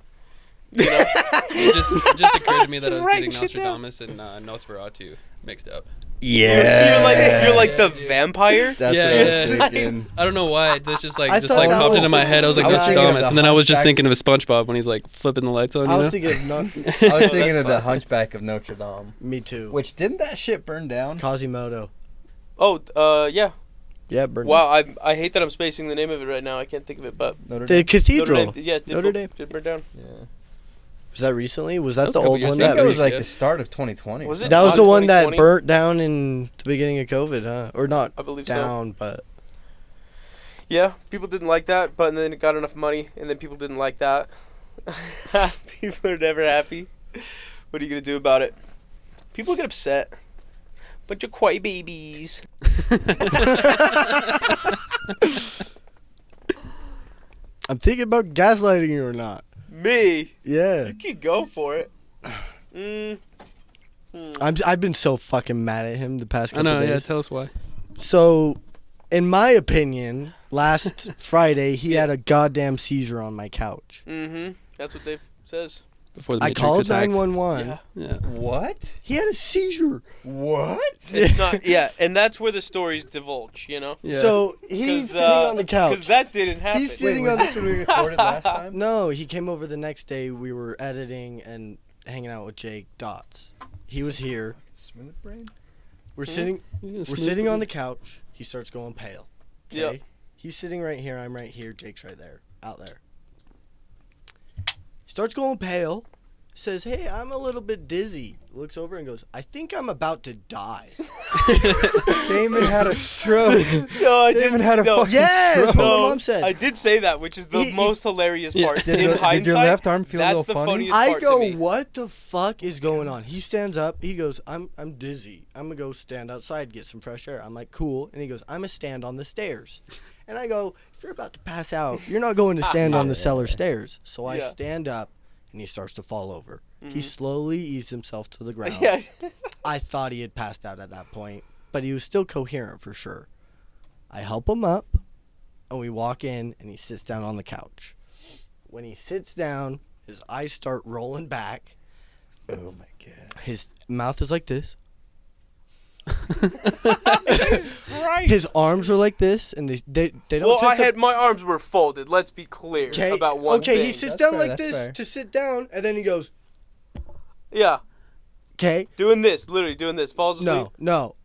Speaker 4: you know,
Speaker 2: It just occurred to me that
Speaker 4: Just
Speaker 2: I was
Speaker 4: writing
Speaker 2: getting
Speaker 4: shit down.
Speaker 2: Nostradamus and Nosferatu mixed up.
Speaker 4: you're like the
Speaker 2: dude.
Speaker 4: vampire.
Speaker 1: That's
Speaker 2: Yeah,
Speaker 1: what I was
Speaker 2: yeah.
Speaker 1: thinking.
Speaker 2: I don't know why. That's just
Speaker 3: I
Speaker 2: like
Speaker 3: thought that
Speaker 2: popped
Speaker 3: was-
Speaker 2: into my head. I was like
Speaker 1: I was thinking of
Speaker 2: Nostradamus,
Speaker 1: the
Speaker 2: and then I was just
Speaker 1: Hunchback.
Speaker 2: thinking of SpongeBob when he's like flipping the lights on.
Speaker 3: I
Speaker 2: You
Speaker 3: was
Speaker 2: know?
Speaker 3: thinking of not.
Speaker 1: I was thinking
Speaker 4: That's
Speaker 1: of the
Speaker 4: classic.
Speaker 1: Hunchback of Notre Dame.
Speaker 3: Me too.
Speaker 1: Which didn't that shit burn down?
Speaker 3: Quasimodo.
Speaker 4: Oh, yeah.
Speaker 3: Yeah, Burnett.
Speaker 4: Wow, I hate that I'm spacing the name of it right now. I can't think of it, but
Speaker 1: Notre
Speaker 3: The
Speaker 1: Dame.
Speaker 3: cathedral.
Speaker 4: Notre Dame, yeah, it did,
Speaker 3: Notre Dame.
Speaker 4: did burn down.
Speaker 1: Yeah.
Speaker 3: Was that recently? Was that
Speaker 2: That was
Speaker 3: the
Speaker 2: a couple
Speaker 3: old
Speaker 2: years
Speaker 3: one?
Speaker 1: I think
Speaker 3: That
Speaker 1: it was like
Speaker 2: yeah.
Speaker 1: the start of 2020.
Speaker 4: Was it?
Speaker 3: that was
Speaker 4: Not
Speaker 3: the one that
Speaker 4: 2020?
Speaker 3: burnt down in the beginning of COVID, huh? Or not
Speaker 4: I believe so.
Speaker 3: down, but
Speaker 4: Yeah, people didn't like that, but then it got enough money, and then people didn't like that. People are never happy. What are you gonna do about it? People get upset. Bunch of quiet babies.
Speaker 3: I'm thinking about gaslighting you or not.
Speaker 4: Me?
Speaker 3: Yeah.
Speaker 4: You can go for it. Mm.
Speaker 3: I've been so fucking mad at him the past
Speaker 2: I
Speaker 3: couple
Speaker 2: know. Yeah,
Speaker 3: days.
Speaker 2: tell us why.
Speaker 3: So, in my opinion, last Friday he had a goddamn seizure on my couch.
Speaker 4: Mm-hmm. That's what Dave says.
Speaker 2: Before the
Speaker 3: I
Speaker 2: Matrix
Speaker 3: called
Speaker 2: attacks.
Speaker 3: 911.
Speaker 4: Yeah.
Speaker 2: Yeah.
Speaker 1: What?
Speaker 3: He had a seizure.
Speaker 1: What?
Speaker 4: It's not. Yeah, and that's where the stories divulge. You know.
Speaker 2: Yeah.
Speaker 3: So he's sitting on the
Speaker 4: Because
Speaker 3: couch.
Speaker 4: that didn't happen.
Speaker 3: He's sitting
Speaker 1: was
Speaker 3: on the
Speaker 1: this when we recorded last time?
Speaker 3: No, he came over the next day. We were editing and hanging out with Jake Dots. He was here.
Speaker 1: Smooth brain?
Speaker 3: We're
Speaker 4: Hmm?
Speaker 3: sitting.
Speaker 2: He's gonna
Speaker 3: We're
Speaker 2: smooth
Speaker 3: sitting
Speaker 2: with
Speaker 3: on
Speaker 2: you.
Speaker 3: the couch. He starts going pale.
Speaker 4: Yep.
Speaker 3: Okay? He's sitting right here. I'm right here. Jake's right there. Out there. He starts going pale. Says, "Hey, I'm a little bit dizzy." Looks over and goes, "I think I'm about to die."
Speaker 1: Damon had a stroke.
Speaker 4: No, I
Speaker 1: Damon
Speaker 4: didn't.
Speaker 1: had a
Speaker 4: no.
Speaker 1: fucking
Speaker 3: Yes,
Speaker 1: stroke.
Speaker 3: what my
Speaker 4: No,
Speaker 3: mom said.
Speaker 4: I did say that, which is the
Speaker 3: He-
Speaker 4: most hilarious
Speaker 2: Yeah.
Speaker 4: part.
Speaker 1: Did
Speaker 4: In
Speaker 1: your-
Speaker 4: hindsight,
Speaker 1: did your left arm feel a
Speaker 4: that's
Speaker 1: little
Speaker 4: the
Speaker 1: funny?
Speaker 4: funniest
Speaker 3: I
Speaker 4: part
Speaker 3: go,
Speaker 4: to me.
Speaker 3: "What the fuck is going on?" He stands up. He goes, I'm dizzy. I'm gonna go stand outside, get some fresh air." I'm like, "Cool." And he goes, "I'm gonna stand on the stairs." And I go, "If you're about to pass out, you're not going to stand on the cellar stairs." So I
Speaker 4: Yeah.
Speaker 3: stand up, and he starts to fall over. He
Speaker 4: Mhm.
Speaker 3: slowly eased himself to the ground.
Speaker 4: Yeah.
Speaker 3: I thought he had passed out at that point, but he was still coherent for sure. I help him up, and we walk in, and he sits down on the couch. When he sits down, his eyes start rolling back.
Speaker 1: Oh my god.
Speaker 3: His mouth is like this.
Speaker 4: Right.
Speaker 3: His arms are like this, and they don't.
Speaker 4: Well,
Speaker 3: touch up-
Speaker 4: my arms were folded. Let's be clear
Speaker 3: Okay,
Speaker 4: about one
Speaker 3: okay,
Speaker 4: thing.
Speaker 3: he sits
Speaker 1: That's
Speaker 3: down
Speaker 1: fair,
Speaker 3: like
Speaker 1: that's
Speaker 3: this
Speaker 1: fair.
Speaker 3: to sit down, and then he goes,
Speaker 4: Yeah,
Speaker 3: "Okay,
Speaker 4: doing this, literally doing this. Falls asleep.
Speaker 3: no,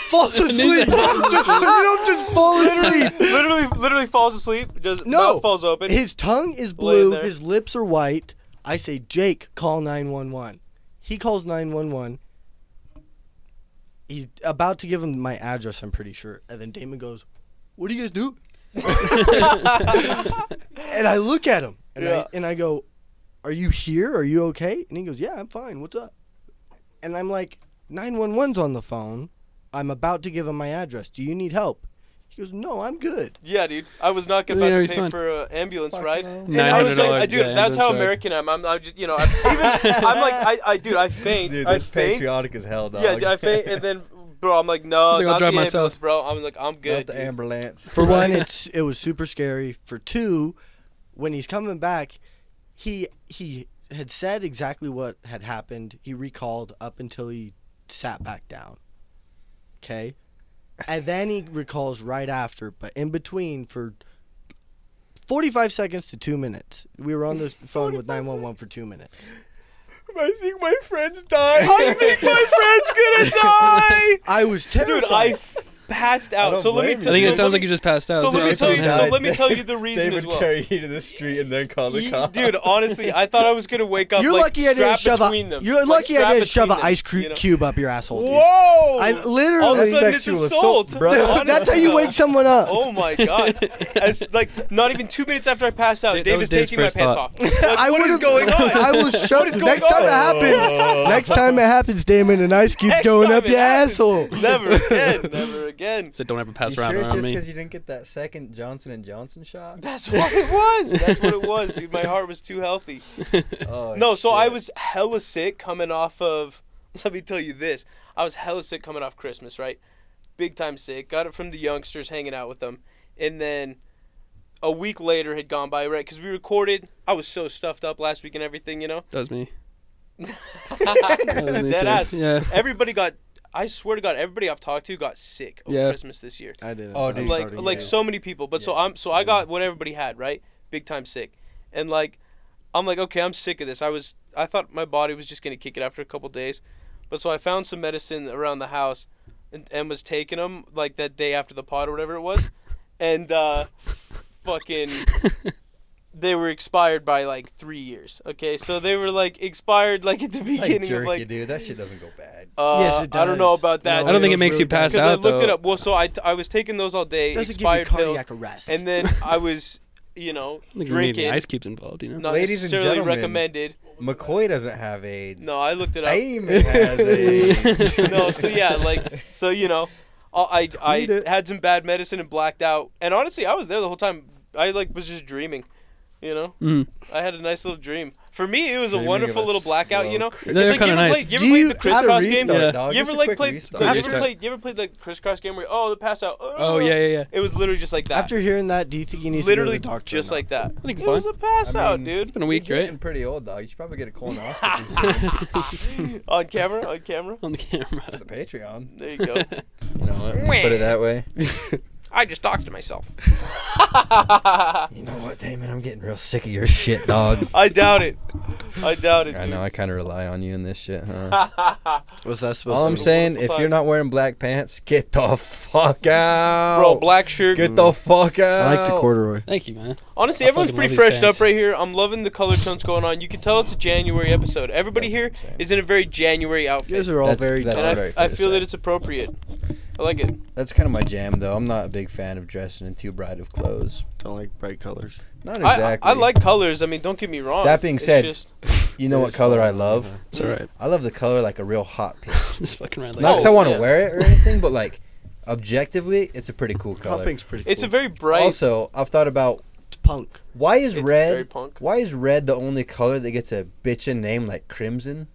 Speaker 3: falls asleep. You don't just fall asleep."
Speaker 4: literally falls asleep. Does
Speaker 3: No.
Speaker 4: mouth falls open.
Speaker 3: His tongue is
Speaker 4: Laying
Speaker 3: blue.
Speaker 4: there.
Speaker 3: His lips are white. I say, "Jake, call 911." He calls 911. He's about to give him my address, I'm pretty sure. And then Damon goes, "What do you guys do?" And I look at him, and,
Speaker 4: Yeah.
Speaker 3: I go, "Are you here? Are you okay?" And he goes, "Yeah, I'm fine. What's up?" And I'm like, 911's on the phone. I'm about to give him my address. Do you need help? He goes, "No, I'm good."
Speaker 4: Yeah, dude. I was not
Speaker 2: Yeah,
Speaker 4: about to
Speaker 2: he's
Speaker 4: pay
Speaker 2: fine.
Speaker 4: for an ambulance ride.
Speaker 1: no.
Speaker 4: And I was
Speaker 2: $900,
Speaker 4: like, dude,
Speaker 2: yeah,
Speaker 4: that's how
Speaker 2: ambulance ride.
Speaker 4: American I am. I'm just, you know, I'm like, dude, I faint.
Speaker 1: Dude,
Speaker 4: I
Speaker 1: that's
Speaker 4: faint.
Speaker 1: patriotic as hell, dog.
Speaker 4: Yeah, dude, I faint, and then, bro, I'm like, no,
Speaker 2: It's like, I'll
Speaker 4: not
Speaker 2: drive
Speaker 4: the
Speaker 2: myself.
Speaker 4: ambulance, bro. I'm like, I'm
Speaker 1: Not
Speaker 4: good.
Speaker 1: the
Speaker 4: dude.
Speaker 1: ambulance.
Speaker 3: For one, it was super scary. For two, when he's coming back, he had said exactly what had happened. He recalled up until he sat back down. Okay? And then he recalls right after, but in between for 45 seconds to 2 minutes. We were on the phone with 911 for 2 minutes.
Speaker 4: I think my friend's dying. I think my friend's gonna die.
Speaker 3: I was terrified.
Speaker 4: Dude, I passed out.
Speaker 1: don't
Speaker 4: So let me
Speaker 1: blame
Speaker 4: tell
Speaker 2: I think
Speaker 4: you.
Speaker 2: it sounds like you just passed out.
Speaker 4: So let me
Speaker 2: that's
Speaker 4: tell
Speaker 2: what
Speaker 4: you.
Speaker 2: happened.
Speaker 4: So let me tell you the reason
Speaker 1: They
Speaker 4: as
Speaker 1: would
Speaker 4: well.
Speaker 1: carry you to the street and then call the cops.
Speaker 4: Dude, honestly, I thought I was gonna wake up.
Speaker 3: You're
Speaker 4: like,
Speaker 3: lucky I didn't
Speaker 4: strapped
Speaker 3: shove
Speaker 4: between
Speaker 3: a.
Speaker 4: them.
Speaker 3: You're
Speaker 4: Like,
Speaker 3: lucky I
Speaker 4: strapped
Speaker 3: didn't shove an
Speaker 4: between
Speaker 3: ice
Speaker 4: them, you know?
Speaker 3: cube up your asshole. Dude.
Speaker 4: Whoa!
Speaker 3: I
Speaker 4: All of a
Speaker 3: literally.
Speaker 4: sudden it's
Speaker 1: Sexual
Speaker 4: assault,
Speaker 1: assault, bro.
Speaker 3: That's how you wake someone up.
Speaker 4: Oh my god! As like not even 2 minutes after I passed out,
Speaker 2: That
Speaker 4: Dave
Speaker 2: was
Speaker 4: is
Speaker 2: Dave's
Speaker 4: taking my
Speaker 2: first
Speaker 4: pants
Speaker 2: thought.
Speaker 4: off. Like,
Speaker 3: I
Speaker 4: what is
Speaker 3: would've-
Speaker 4: going on?
Speaker 3: I was shocked.
Speaker 4: is going
Speaker 3: Next time it
Speaker 4: on?
Speaker 3: happens, next time it happens, Damon, an ice cube's
Speaker 4: Next
Speaker 3: going
Speaker 4: time
Speaker 3: up
Speaker 4: it
Speaker 3: your
Speaker 4: happens.
Speaker 3: asshole.
Speaker 4: Never again. Never again.
Speaker 2: So don't ever pass
Speaker 1: You
Speaker 2: around
Speaker 1: sure it's
Speaker 2: around
Speaker 1: just
Speaker 2: me.
Speaker 1: because you didn't get that second Johnson & Johnson shot?
Speaker 4: That's what it was. That's what it was, dude. My heart was too healthy.
Speaker 1: Oh,
Speaker 4: No, so I
Speaker 1: shit.
Speaker 4: was hella sick coming off of. Let me tell you this. I was hella sick coming off Christmas, right? Big time sick. Got it from the youngsters hanging out with them. And then a week later had gone by, right? Because we recorded. I was so stuffed up last week and everything, you know?
Speaker 2: That was me. That was me
Speaker 4: Dead
Speaker 2: too.
Speaker 4: ass.
Speaker 2: Yeah.
Speaker 4: Everybody got. I swear to God, everybody I've talked to got sick over
Speaker 2: Yeah.
Speaker 4: Christmas this year.
Speaker 3: I didn't.
Speaker 1: Oh, dude.
Speaker 4: Like so many people. But so I got what everybody had, right? Big time sick. And like I'm like, okay, I'm sick of this. I thought my body was just gonna kick it after a couple days. But so I found some medicine around the house and was taking them like that day after the pod or whatever it was. And fucking they were expired by like 3 years. Okay, so they were like expired like at the
Speaker 1: It's
Speaker 4: beginning
Speaker 1: like jerky,
Speaker 4: of like
Speaker 1: dude. That shit doesn't go bad.
Speaker 3: Yes, it
Speaker 4: I don't know
Speaker 3: does.
Speaker 4: about that.
Speaker 3: No,
Speaker 2: I don't think it
Speaker 3: was
Speaker 2: makes you
Speaker 3: really
Speaker 2: pass
Speaker 4: because I
Speaker 2: out
Speaker 4: looked
Speaker 2: though.
Speaker 4: it up. Well, so I was taking those all day,
Speaker 3: It doesn't give you
Speaker 4: expired pills,
Speaker 3: cardiac arrest.
Speaker 4: and then I was, you know,
Speaker 2: I think we need
Speaker 4: drinking.
Speaker 2: the ice cubes involved, you know.
Speaker 4: Not
Speaker 1: Ladies and
Speaker 4: necessarily
Speaker 1: gentlemen.
Speaker 4: recommended.
Speaker 1: McCoy doesn't have AIDS.
Speaker 4: No, I looked it up.
Speaker 1: Damon has AIDS.
Speaker 4: No, so yeah, like, so you know, I
Speaker 1: Tweet it.
Speaker 4: had some bad medicine and blacked out, and honestly, I was there the whole time. I like was just dreaming, you know.
Speaker 2: Mm.
Speaker 4: I had a nice little dream. For me, it was a
Speaker 1: Dreaming
Speaker 4: wonderful
Speaker 1: of a
Speaker 4: little blackout, you
Speaker 1: slow
Speaker 4: know.
Speaker 1: cri-
Speaker 2: They're
Speaker 4: It's like,
Speaker 2: kinda nice.
Speaker 4: You ever
Speaker 3: Do
Speaker 4: played
Speaker 3: you-
Speaker 4: the
Speaker 1: Just a
Speaker 4: crisscross game?
Speaker 1: restart,
Speaker 2: Yeah.
Speaker 1: dog.
Speaker 4: You
Speaker 1: Just
Speaker 4: ever
Speaker 1: a
Speaker 4: like
Speaker 1: quick
Speaker 4: played?
Speaker 1: restart.
Speaker 4: Have you
Speaker 2: Restart.
Speaker 4: ever played the crisscross game where the pass out?
Speaker 2: Oh yeah, yeah, yeah.
Speaker 4: It was literally just like that.
Speaker 3: After hearing that, do you think he needs
Speaker 4: Literally
Speaker 3: to go to the doctor?
Speaker 4: just
Speaker 3: or not?
Speaker 4: like that.
Speaker 2: I think it's
Speaker 4: It was
Speaker 2: fine.
Speaker 4: a pass
Speaker 1: I
Speaker 4: out,
Speaker 1: mean,
Speaker 4: dude.
Speaker 2: It's been a week,
Speaker 1: You're
Speaker 2: right?
Speaker 1: getting pretty old, dog. You should probably get a colonoscopy soon
Speaker 4: On camera, on camera.
Speaker 2: On the camera.
Speaker 1: for the Patreon.
Speaker 4: There you go.
Speaker 1: You know what? Put it that way.
Speaker 4: I just talked to myself.
Speaker 1: You know what, Damon? I'm getting real sick of your shit, dog.
Speaker 4: I doubt it. I doubt it.
Speaker 1: I
Speaker 4: dude.
Speaker 1: know. I kind of rely on you in this shit, huh?
Speaker 3: Was that supposed
Speaker 1: All
Speaker 3: to
Speaker 1: I'm
Speaker 3: be?
Speaker 1: saying,
Speaker 4: wonderful
Speaker 1: if
Speaker 4: time.
Speaker 1: you're not wearing black pants, get the fuck out.
Speaker 4: Bro, black shirt.
Speaker 1: Get the fuck out.
Speaker 3: I like the corduroy.
Speaker 2: Thank you, man.
Speaker 4: Honestly,
Speaker 2: I
Speaker 4: everyone's
Speaker 2: fucking
Speaker 4: pretty
Speaker 2: love these
Speaker 4: freshed up
Speaker 2: pants.
Speaker 4: right here. I'm loving the color tones going on. You can tell it's a January episode. Everybody
Speaker 1: That's
Speaker 4: here
Speaker 1: what I'm saying.
Speaker 4: is in a very January
Speaker 3: You
Speaker 4: outfit.
Speaker 3: guys are all
Speaker 1: That's-
Speaker 3: very
Speaker 1: that's
Speaker 3: dark.
Speaker 4: and
Speaker 1: very
Speaker 4: I
Speaker 1: fair to
Speaker 4: feel
Speaker 1: say.
Speaker 4: that it's appropriate. I like it.
Speaker 1: That's kind of my jam, though. I'm not a big fan of dressing in too bright of clothes.
Speaker 3: Don't like bright colors.
Speaker 1: Not exactly.
Speaker 4: I like colors. I mean, don't get me wrong.
Speaker 1: That being
Speaker 4: It's
Speaker 1: said,
Speaker 4: just,
Speaker 1: You know
Speaker 3: It
Speaker 1: what
Speaker 3: is
Speaker 1: color
Speaker 3: fun.
Speaker 1: I love?
Speaker 2: It's alright.
Speaker 1: I love the color like a real hot pink.
Speaker 2: Just fucking around like
Speaker 1: Not because I
Speaker 4: Oh,
Speaker 1: want to
Speaker 4: yeah.
Speaker 1: wear it or anything, but like objectively, it's a pretty cool
Speaker 3: Hot
Speaker 1: color.
Speaker 3: pink's pretty cool.
Speaker 4: it's a very bright.
Speaker 1: Also, I've thought about
Speaker 3: It's punk.
Speaker 1: why is
Speaker 4: it's very
Speaker 1: red?
Speaker 4: punk.
Speaker 1: Why is red the only color that gets a bitchin' name like crimson?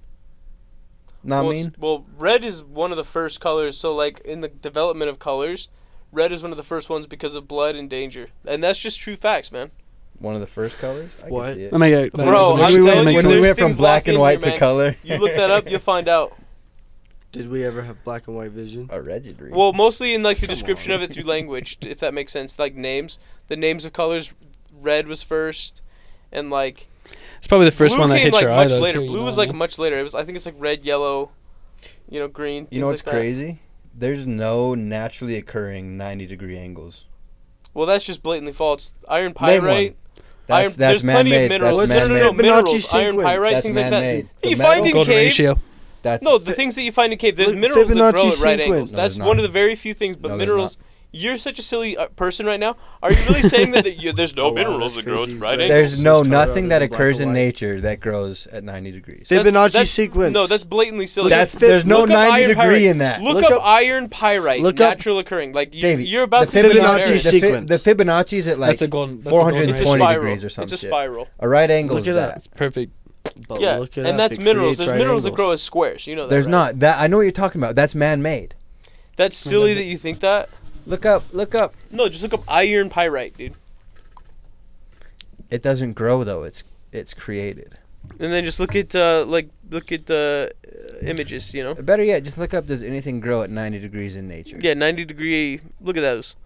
Speaker 1: Know what I mean?
Speaker 4: Well, red is one of the first colors. So, like in the development of colors, red is one of the first ones because of blood and danger, and that's just true facts, man.
Speaker 1: One of the first colors. I
Speaker 3: What?
Speaker 1: can see it.
Speaker 2: I mean, yeah, that
Speaker 4: Bro,
Speaker 2: doesn't
Speaker 4: I'm
Speaker 2: actually
Speaker 4: telling
Speaker 2: make
Speaker 4: you,
Speaker 1: when we
Speaker 4: there's
Speaker 1: went from
Speaker 4: things
Speaker 1: black
Speaker 4: locked
Speaker 1: and
Speaker 4: in
Speaker 1: white
Speaker 4: here,
Speaker 1: to
Speaker 4: man.
Speaker 1: color.
Speaker 4: You look that up, you'll find out.
Speaker 3: Did we ever have black and white vision?
Speaker 1: Allegedly.
Speaker 4: Well, mostly in like the
Speaker 3: Come
Speaker 4: description
Speaker 3: on.
Speaker 4: of it through language, if that makes sense. Like names, the names of colors. Red was first, and like
Speaker 2: It's probably the first
Speaker 4: blue
Speaker 2: one that
Speaker 4: came
Speaker 2: hit
Speaker 4: like
Speaker 2: your eye
Speaker 4: much
Speaker 2: though.
Speaker 4: later.
Speaker 2: too, you
Speaker 4: Blue
Speaker 2: know
Speaker 4: was
Speaker 2: what I
Speaker 4: like
Speaker 2: mean?
Speaker 4: much later. It was I think it's like red, yellow, green.
Speaker 1: you know
Speaker 4: things
Speaker 1: what's
Speaker 4: like that.
Speaker 1: crazy? There's no naturally occurring 90-degree angles.
Speaker 4: Well, that's just blatantly false. Iron
Speaker 1: Name
Speaker 4: pyrite.
Speaker 1: one. That's
Speaker 4: there's plenty of
Speaker 1: man-made.
Speaker 4: minerals.
Speaker 1: That's
Speaker 3: What's
Speaker 4: No,
Speaker 3: the
Speaker 1: man-made.
Speaker 3: Fibonacci
Speaker 4: minerals. Iron
Speaker 3: sequence?
Speaker 4: pyrite,
Speaker 1: That's
Speaker 4: things like that.
Speaker 1: man-made.
Speaker 4: That you
Speaker 1: The
Speaker 4: find
Speaker 1: metal-
Speaker 4: in
Speaker 2: Golden
Speaker 4: caves.
Speaker 2: ratio.
Speaker 1: That's
Speaker 4: No, the things that you find in caves. There's
Speaker 3: Look,
Speaker 4: minerals that grow
Speaker 3: Fibonacci
Speaker 4: at right
Speaker 3: sequence.
Speaker 4: angles.
Speaker 1: No,
Speaker 4: That's
Speaker 1: there's
Speaker 4: one
Speaker 1: not.
Speaker 4: of the very few things. But
Speaker 1: No, there's
Speaker 4: minerals. You're such a silly person right now. Are you really saying that there's no
Speaker 3: Oh, wow,
Speaker 4: minerals
Speaker 3: that's
Speaker 4: that grow
Speaker 3: crazy.
Speaker 4: at right
Speaker 3: There's
Speaker 4: angles?
Speaker 1: There's no
Speaker 3: Just color
Speaker 1: nothing
Speaker 3: other
Speaker 1: that
Speaker 3: than black
Speaker 1: occurs
Speaker 3: and
Speaker 1: in
Speaker 3: white.
Speaker 1: nature that grows at 90 degrees.
Speaker 3: Fibonacci sequence.
Speaker 4: No, that's blatantly silly.
Speaker 1: There's no
Speaker 4: Look up
Speaker 1: 90
Speaker 4: iron
Speaker 1: degree
Speaker 4: pyrite.
Speaker 1: in that.
Speaker 4: Look
Speaker 3: Look
Speaker 4: up
Speaker 3: up-
Speaker 4: iron pyrite,
Speaker 3: look up-
Speaker 4: natural occurring. Like
Speaker 1: Davey,
Speaker 4: you're about
Speaker 1: the
Speaker 4: to be
Speaker 3: Fibonacci
Speaker 4: embarrassed.
Speaker 3: sequence.
Speaker 1: The Fibonacci's at like
Speaker 2: That's a golden. That's a golden
Speaker 4: It's a
Speaker 1: 420
Speaker 4: spiral.
Speaker 1: degrees or some
Speaker 4: It's a
Speaker 1: shit.
Speaker 4: spiral.
Speaker 1: A right angle
Speaker 3: Look
Speaker 1: is
Speaker 3: it up.
Speaker 1: that.
Speaker 2: It's perfect.
Speaker 3: But
Speaker 4: Yeah,
Speaker 3: look it
Speaker 4: and
Speaker 3: up.
Speaker 4: that's
Speaker 3: It
Speaker 4: minerals.
Speaker 3: creates
Speaker 4: There's
Speaker 3: right
Speaker 4: minerals that
Speaker 3: angles.
Speaker 4: grow as squares. You know that.
Speaker 1: There's
Speaker 4: right?
Speaker 1: not. That I know what you're talking about. That's man-made.
Speaker 4: That's silly that you think that.
Speaker 1: Look up.
Speaker 4: No, just look up iron pyrite, dude,
Speaker 1: It doesn't grow though. It's created.
Speaker 4: and then just look at images. You know.
Speaker 1: Better yet, just look up. Does anything grow at 90 degrees in nature?
Speaker 4: Yeah, 90 degree. Look at those.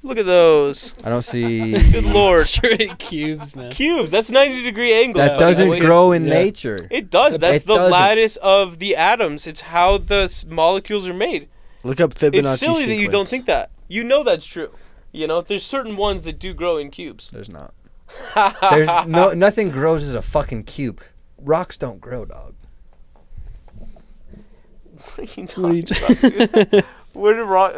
Speaker 4: Look at those.
Speaker 1: I don't see.
Speaker 4: Good lord.
Speaker 2: Straight cubes, man.
Speaker 4: Cubes. That's 90-degree angle.
Speaker 1: That
Speaker 2: Yeah,
Speaker 1: doesn't
Speaker 2: boy.
Speaker 1: grow in
Speaker 2: Yeah.
Speaker 1: nature.
Speaker 4: It does. That's
Speaker 1: It
Speaker 4: the
Speaker 1: doesn't.
Speaker 4: lattice of the atoms. It's how the molecules are made.
Speaker 3: Look up Fibonacci
Speaker 4: It's silly
Speaker 3: sequence.
Speaker 4: that you don't think that. You know that's true. You know, there's certain ones that do grow in cubes.
Speaker 1: There's not. There's nothing grows as a fucking cube. Rocks don't grow, dog.
Speaker 4: What are you
Speaker 2: What are you
Speaker 4: talking about, dude? Where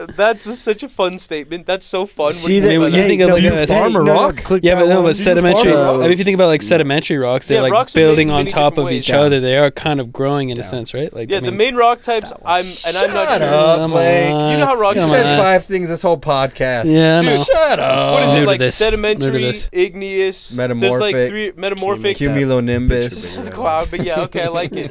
Speaker 4: did that's just such a fun statement. That's so fun.
Speaker 3: See
Speaker 2: that-
Speaker 3: that?
Speaker 2: when you think of
Speaker 3: no,
Speaker 2: like
Speaker 3: you
Speaker 2: a-
Speaker 3: farm a
Speaker 2: no,
Speaker 3: rock. Click
Speaker 2: Yeah,
Speaker 3: that
Speaker 2: but no,
Speaker 3: one.
Speaker 2: but sedimentary.
Speaker 3: farm a-
Speaker 2: I mean, if you think about like sedimentary rocks, they're
Speaker 4: Yeah,
Speaker 2: like
Speaker 4: rocks are made in
Speaker 2: building on
Speaker 4: many
Speaker 2: top
Speaker 4: different
Speaker 2: of each
Speaker 1: ways.
Speaker 2: other. They are kind of growing in a
Speaker 1: Down.
Speaker 2: sense, right? Like,
Speaker 4: Yeah,
Speaker 2: I
Speaker 4: the
Speaker 2: mean,
Speaker 4: main rock types. I'm not
Speaker 1: Shut
Speaker 4: sure.
Speaker 1: up,
Speaker 2: Come
Speaker 1: Blake.
Speaker 2: on.
Speaker 4: You know how rocks
Speaker 1: You
Speaker 2: Come
Speaker 1: said
Speaker 2: on.
Speaker 1: 5 things this whole podcast.
Speaker 2: Yeah, I
Speaker 4: Dude,
Speaker 2: know.
Speaker 1: Shut up.
Speaker 4: What is
Speaker 2: New
Speaker 4: it
Speaker 2: to
Speaker 4: like?
Speaker 2: this. New to
Speaker 4: Sedimentary,
Speaker 2: this.
Speaker 4: igneous, There's
Speaker 1: Metamorphic.
Speaker 4: like 3 metamorphic.
Speaker 3: Cumulus.
Speaker 1: Cumulonimbus.
Speaker 3: Picture
Speaker 4: It's a cloud, but yeah, okay, I like it.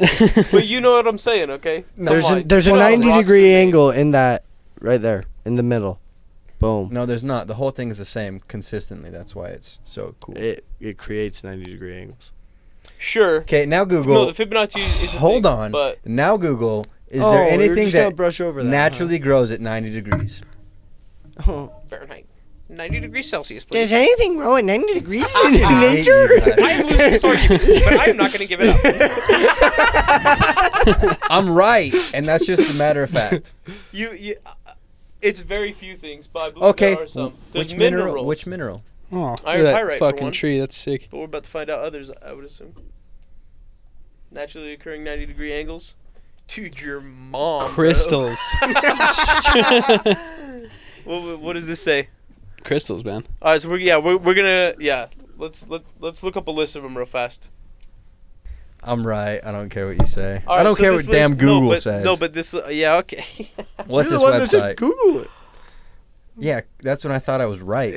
Speaker 4: But you know what I'm saying, okay?
Speaker 1: No.
Speaker 3: There's
Speaker 4: Come
Speaker 3: a
Speaker 4: on.
Speaker 3: there's a
Speaker 4: What else?
Speaker 3: 90-degree
Speaker 4: Rocks are made.
Speaker 3: angle in that right there in the middle. Boom.
Speaker 1: No, there's not. The whole thing is the same consistently. That's why it's so cool.
Speaker 3: It creates 90-degree angles.
Speaker 4: Sure.
Speaker 1: Okay, now Google.
Speaker 4: No, the Fibonacci is a
Speaker 1: Hold
Speaker 4: thing,
Speaker 1: on.
Speaker 4: But
Speaker 1: Now Google. Is
Speaker 3: Oh,
Speaker 1: there
Speaker 3: you're
Speaker 1: anything
Speaker 3: just gonna
Speaker 1: that
Speaker 3: brush over that, huh?
Speaker 1: naturally grows at 90 degrees?
Speaker 3: Oh.
Speaker 4: Fahrenheit, 90 degrees Celsius, please.
Speaker 3: Does anything grow at 90 degrees in
Speaker 1: I hate
Speaker 3: nature?
Speaker 1: you guys.
Speaker 4: I am losing this argument, but I am not going to give it up.
Speaker 1: I'm right, and that's just a matter of fact.
Speaker 4: It's very few things, but I believe
Speaker 1: Okay,
Speaker 4: there are some. There's
Speaker 1: which
Speaker 4: minerals,
Speaker 1: mineral? Which mineral?
Speaker 2: Oh, look
Speaker 4: Iron
Speaker 2: at that
Speaker 4: pyrite, for
Speaker 2: fucking
Speaker 4: one.
Speaker 2: tree. That's sick.
Speaker 4: but we're about to find out others, I would assume. Naturally occurring 90-degree angles. Dude, your mom. bro.
Speaker 2: Crystals.
Speaker 4: What does this say?
Speaker 2: Crystals, man.
Speaker 4: All right, so we're gonna let's look up a list of them real fast.
Speaker 1: I'm right. I don't care what you say.
Speaker 4: All
Speaker 1: I
Speaker 4: right,
Speaker 1: don't
Speaker 4: so
Speaker 1: care
Speaker 4: this
Speaker 1: what damn
Speaker 4: list-
Speaker 1: Google
Speaker 4: but,
Speaker 1: says.
Speaker 4: No, but this yeah okay.
Speaker 1: What's
Speaker 3: You're
Speaker 1: this
Speaker 3: the one that said
Speaker 1: website?
Speaker 3: Google it.
Speaker 1: Yeah, that's when I thought I was right.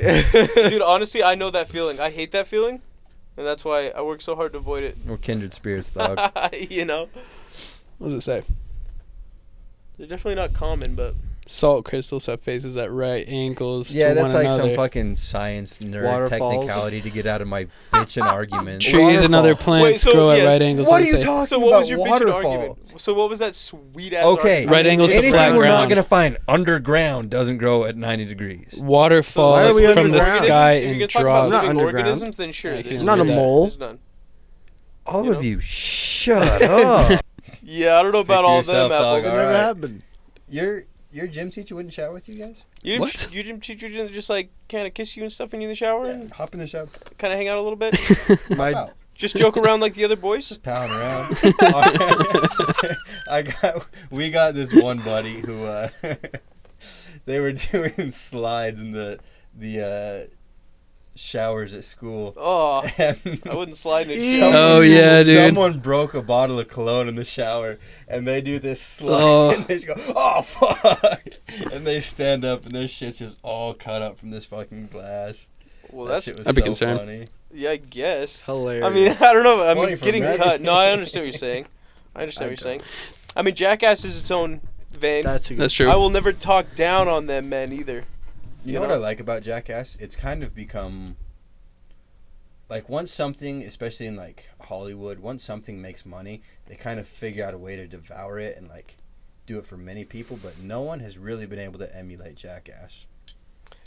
Speaker 4: Dude, honestly, I know that feeling. I hate that feeling, and that's why I work so hard to avoid it.
Speaker 1: We're kindred spirits, dog.
Speaker 4: You know,
Speaker 2: What does it say?
Speaker 4: they're definitely not common, but
Speaker 2: Salt crystals have faces at right angles
Speaker 1: Yeah,
Speaker 2: to
Speaker 1: that's
Speaker 2: one
Speaker 1: like
Speaker 2: another.
Speaker 1: some fucking science nerd
Speaker 3: Waterfalls.
Speaker 1: technicality to get out of my bitchin' argument.
Speaker 2: Trees and other
Speaker 3: Waterfall.
Speaker 2: plants
Speaker 4: so,
Speaker 2: grow
Speaker 4: yeah,
Speaker 2: at right angles.
Speaker 1: What are
Speaker 2: does it
Speaker 1: you
Speaker 2: say?
Speaker 1: talking
Speaker 4: so what
Speaker 1: about?
Speaker 4: was your bitchin'
Speaker 1: Waterfall.
Speaker 4: argument? So what was that sweet ass
Speaker 1: Okay,
Speaker 4: argument?
Speaker 2: Right angles to
Speaker 1: anything
Speaker 2: flat
Speaker 1: we're
Speaker 2: ground.
Speaker 1: not gonna find underground doesn't grow at 90 degrees.
Speaker 2: Waterfalls
Speaker 3: we
Speaker 2: from the
Speaker 3: underground?
Speaker 2: sky
Speaker 4: If you're
Speaker 2: and
Speaker 4: gonna talk about
Speaker 3: Not
Speaker 2: drops.
Speaker 4: living
Speaker 3: underground.
Speaker 4: organisms, then sure.
Speaker 2: Yeah, you
Speaker 4: there's
Speaker 2: can
Speaker 3: Not a
Speaker 2: do that.
Speaker 3: mole.
Speaker 4: There's none.
Speaker 1: All
Speaker 4: You
Speaker 1: of
Speaker 4: know?
Speaker 1: you, shut up.
Speaker 4: Yeah, I don't know
Speaker 1: Speak
Speaker 4: about
Speaker 1: for
Speaker 4: all
Speaker 1: yourself,
Speaker 4: them
Speaker 1: dog.
Speaker 4: apples.
Speaker 1: All
Speaker 3: Never
Speaker 1: right.
Speaker 3: happened.
Speaker 1: Your gym teacher wouldn't shower with you guys?
Speaker 2: What?
Speaker 4: Your gym teacher didn't just like kind of kiss you and stuff when you're in the shower and
Speaker 1: Hop in the shower.
Speaker 4: kind of hang out a little bit,
Speaker 3: My
Speaker 1: Wow.
Speaker 4: just joke around like the other boys.
Speaker 1: Just pounding around. We got this one buddy who they were doing slides in the showers at school.
Speaker 4: Oh,
Speaker 1: And
Speaker 4: I wouldn't slide in a
Speaker 3: Ew.
Speaker 4: shower.
Speaker 2: Oh, yeah, dude.
Speaker 1: Someone broke a bottle of cologne in the shower, and they do this slide,
Speaker 2: Oh.
Speaker 1: and they just go, "Oh fuck!" And they stand up, and their shit's just all cut up from this fucking glass.
Speaker 4: Well,
Speaker 1: That
Speaker 4: that's
Speaker 1: shit was
Speaker 2: I'd be
Speaker 1: so
Speaker 2: concerned.
Speaker 1: funny.
Speaker 4: yeah, I guess.
Speaker 3: hilarious.
Speaker 4: I mean, I don't know. I
Speaker 1: Funny
Speaker 4: mean,
Speaker 1: for
Speaker 4: getting
Speaker 1: me.
Speaker 4: cut. No, I understand what you're saying. I understand what you're saying. I mean, Jackass is its own vein.
Speaker 3: that's a good
Speaker 2: That's true.
Speaker 4: I will never talk down on them men either.
Speaker 1: You know what I like about Jackass? It's kind of become like once something, especially in like Hollywood, once something makes money, they kind of figure out a way to devour it and like do it for many people. But no one has really been able to emulate Jackass.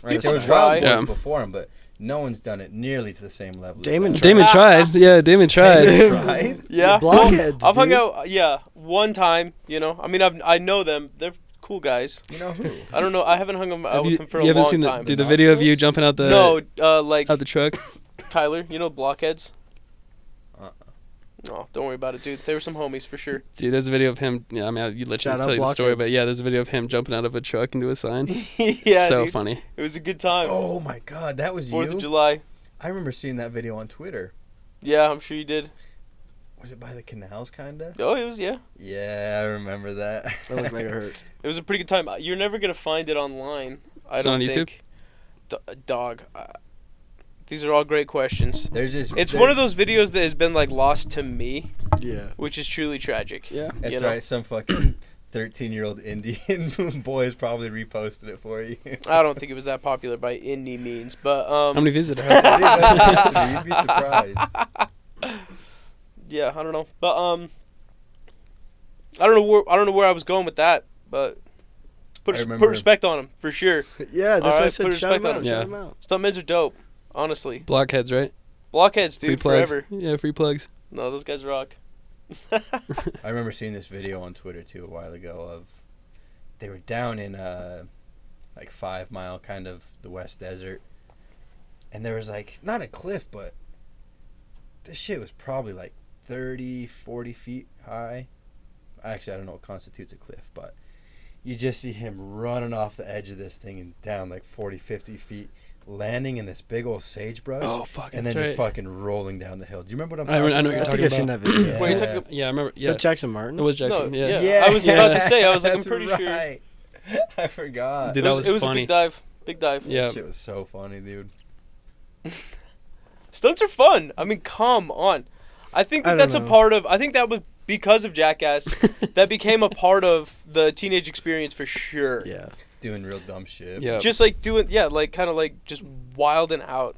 Speaker 1: Right?
Speaker 4: People
Speaker 1: There was
Speaker 4: try.
Speaker 1: Wild Boys
Speaker 2: Yeah.
Speaker 1: before him, but no one's done it nearly to the same level. as
Speaker 3: Damon
Speaker 1: them.
Speaker 3: tried.
Speaker 2: Damon tried. Yeah, Damon tried.
Speaker 1: Damon tried.
Speaker 4: Yeah.
Speaker 3: Blockheads,
Speaker 4: I've hung
Speaker 3: dude.
Speaker 4: out. Yeah, one time. You know. I mean, I know them. They're cool guys.
Speaker 1: You know who?
Speaker 4: I don't know. I haven't hung out
Speaker 2: Have
Speaker 4: with
Speaker 2: you,
Speaker 4: them for
Speaker 2: you
Speaker 4: a
Speaker 2: haven't
Speaker 4: long
Speaker 2: seen the,
Speaker 4: time.
Speaker 2: dude, the video of you jumping out the
Speaker 4: No, like
Speaker 2: out the truck?
Speaker 4: Kyler. You know Blockheads.
Speaker 1: Uh-uh.
Speaker 4: No, don't worry about it, dude. They were some homies for sure.
Speaker 2: Dude, there's a video of him. Yeah, I mean, you let you
Speaker 3: Shout out
Speaker 2: tell you the story, but
Speaker 3: Blockheads.
Speaker 2: yeah, there's a video of him jumping out of a truck into a sign.
Speaker 4: Yeah,
Speaker 2: so
Speaker 4: dude.
Speaker 2: funny.
Speaker 4: It was a good time.
Speaker 1: Oh my God, that was
Speaker 4: 4th
Speaker 1: you.
Speaker 4: of July.
Speaker 1: I remember seeing that video on Twitter.
Speaker 4: Yeah, I'm sure you did.
Speaker 1: Was it by the canals, kinda?
Speaker 4: Oh, it was. Yeah.
Speaker 1: Yeah, I remember that.
Speaker 3: That looked like it hurt.
Speaker 4: It was a pretty good time. You're never gonna find it online. I
Speaker 2: It's
Speaker 4: don't
Speaker 2: on YouTube?
Speaker 4: think. Dog. These are all great questions.
Speaker 1: There's just.
Speaker 4: It's one of those videos that has been like lost to me,
Speaker 3: Yeah.
Speaker 4: which is truly tragic.
Speaker 2: Yeah.
Speaker 1: That's
Speaker 4: you know?
Speaker 1: right. Some fucking 13-year-old Indian boy has probably reposted it for you.
Speaker 4: I don't think it was that popular by any means, but
Speaker 2: How many views did it have?
Speaker 1: You'd be surprised.
Speaker 4: yeah, I don't know. But I don't know where I was going with that, but Put
Speaker 1: I
Speaker 4: put
Speaker 1: remember-
Speaker 4: respect on him for sure.
Speaker 3: Yeah, that's why I
Speaker 4: Alright,
Speaker 3: said
Speaker 4: put
Speaker 3: shout him
Speaker 4: respect on
Speaker 3: out.
Speaker 2: him.
Speaker 3: Shout
Speaker 2: Yeah.
Speaker 3: him out.
Speaker 4: Stuntmen's are dope, honestly.
Speaker 2: Blockheads, right?
Speaker 4: Blockheads,
Speaker 2: Free
Speaker 4: dude,
Speaker 2: plugs.
Speaker 4: forever.
Speaker 2: Yeah, free plugs.
Speaker 4: No, those guys rock.
Speaker 1: I remember seeing this video on Twitter too a while ago of they were down in like 5 Mile, kind of the West Desert, and there was like not a cliff, but this shit was probably like 30, 40 feet high. Actually, I don't know what constitutes a cliff, but you just see him running off the edge of this thing and down like 40, 50 feet, landing in this big old sagebrush,
Speaker 2: Oh fuck!
Speaker 1: and
Speaker 2: that's
Speaker 1: then
Speaker 2: right.
Speaker 1: just fucking rolling down the hill. Do you remember what I'm
Speaker 2: I
Speaker 1: talking
Speaker 2: know what
Speaker 1: about?
Speaker 2: you're
Speaker 3: I think
Speaker 2: talking
Speaker 3: I've seen
Speaker 2: about.
Speaker 3: that video.
Speaker 1: Yeah.
Speaker 4: Wait, you
Speaker 1: Yeah.
Speaker 4: talking
Speaker 2: Yeah, I remember.
Speaker 3: Is
Speaker 2: Yeah,
Speaker 3: that Jackson Martin?
Speaker 2: it was Jackson.
Speaker 4: No,
Speaker 2: yeah.
Speaker 4: yeah. I was about to say, I was like, I'm
Speaker 1: That's
Speaker 4: pretty sure.
Speaker 1: right. I forgot.
Speaker 2: Dude,
Speaker 4: It
Speaker 2: that
Speaker 4: was,
Speaker 2: was
Speaker 4: it was a
Speaker 2: funny.
Speaker 4: big dive. Big dive.
Speaker 2: Yeah.
Speaker 1: That shit was so funny, dude.
Speaker 4: Stunts are fun. I mean, come on. I think
Speaker 3: I
Speaker 4: that
Speaker 3: don't
Speaker 4: that's a
Speaker 3: know.
Speaker 4: part of. I think that was because of Jackass. That became a part of the teenage experience for sure.
Speaker 3: Yeah.
Speaker 1: Doing real dumb shit.
Speaker 2: Yeah.
Speaker 4: Just like doing, yeah, like kind of like just wilding out,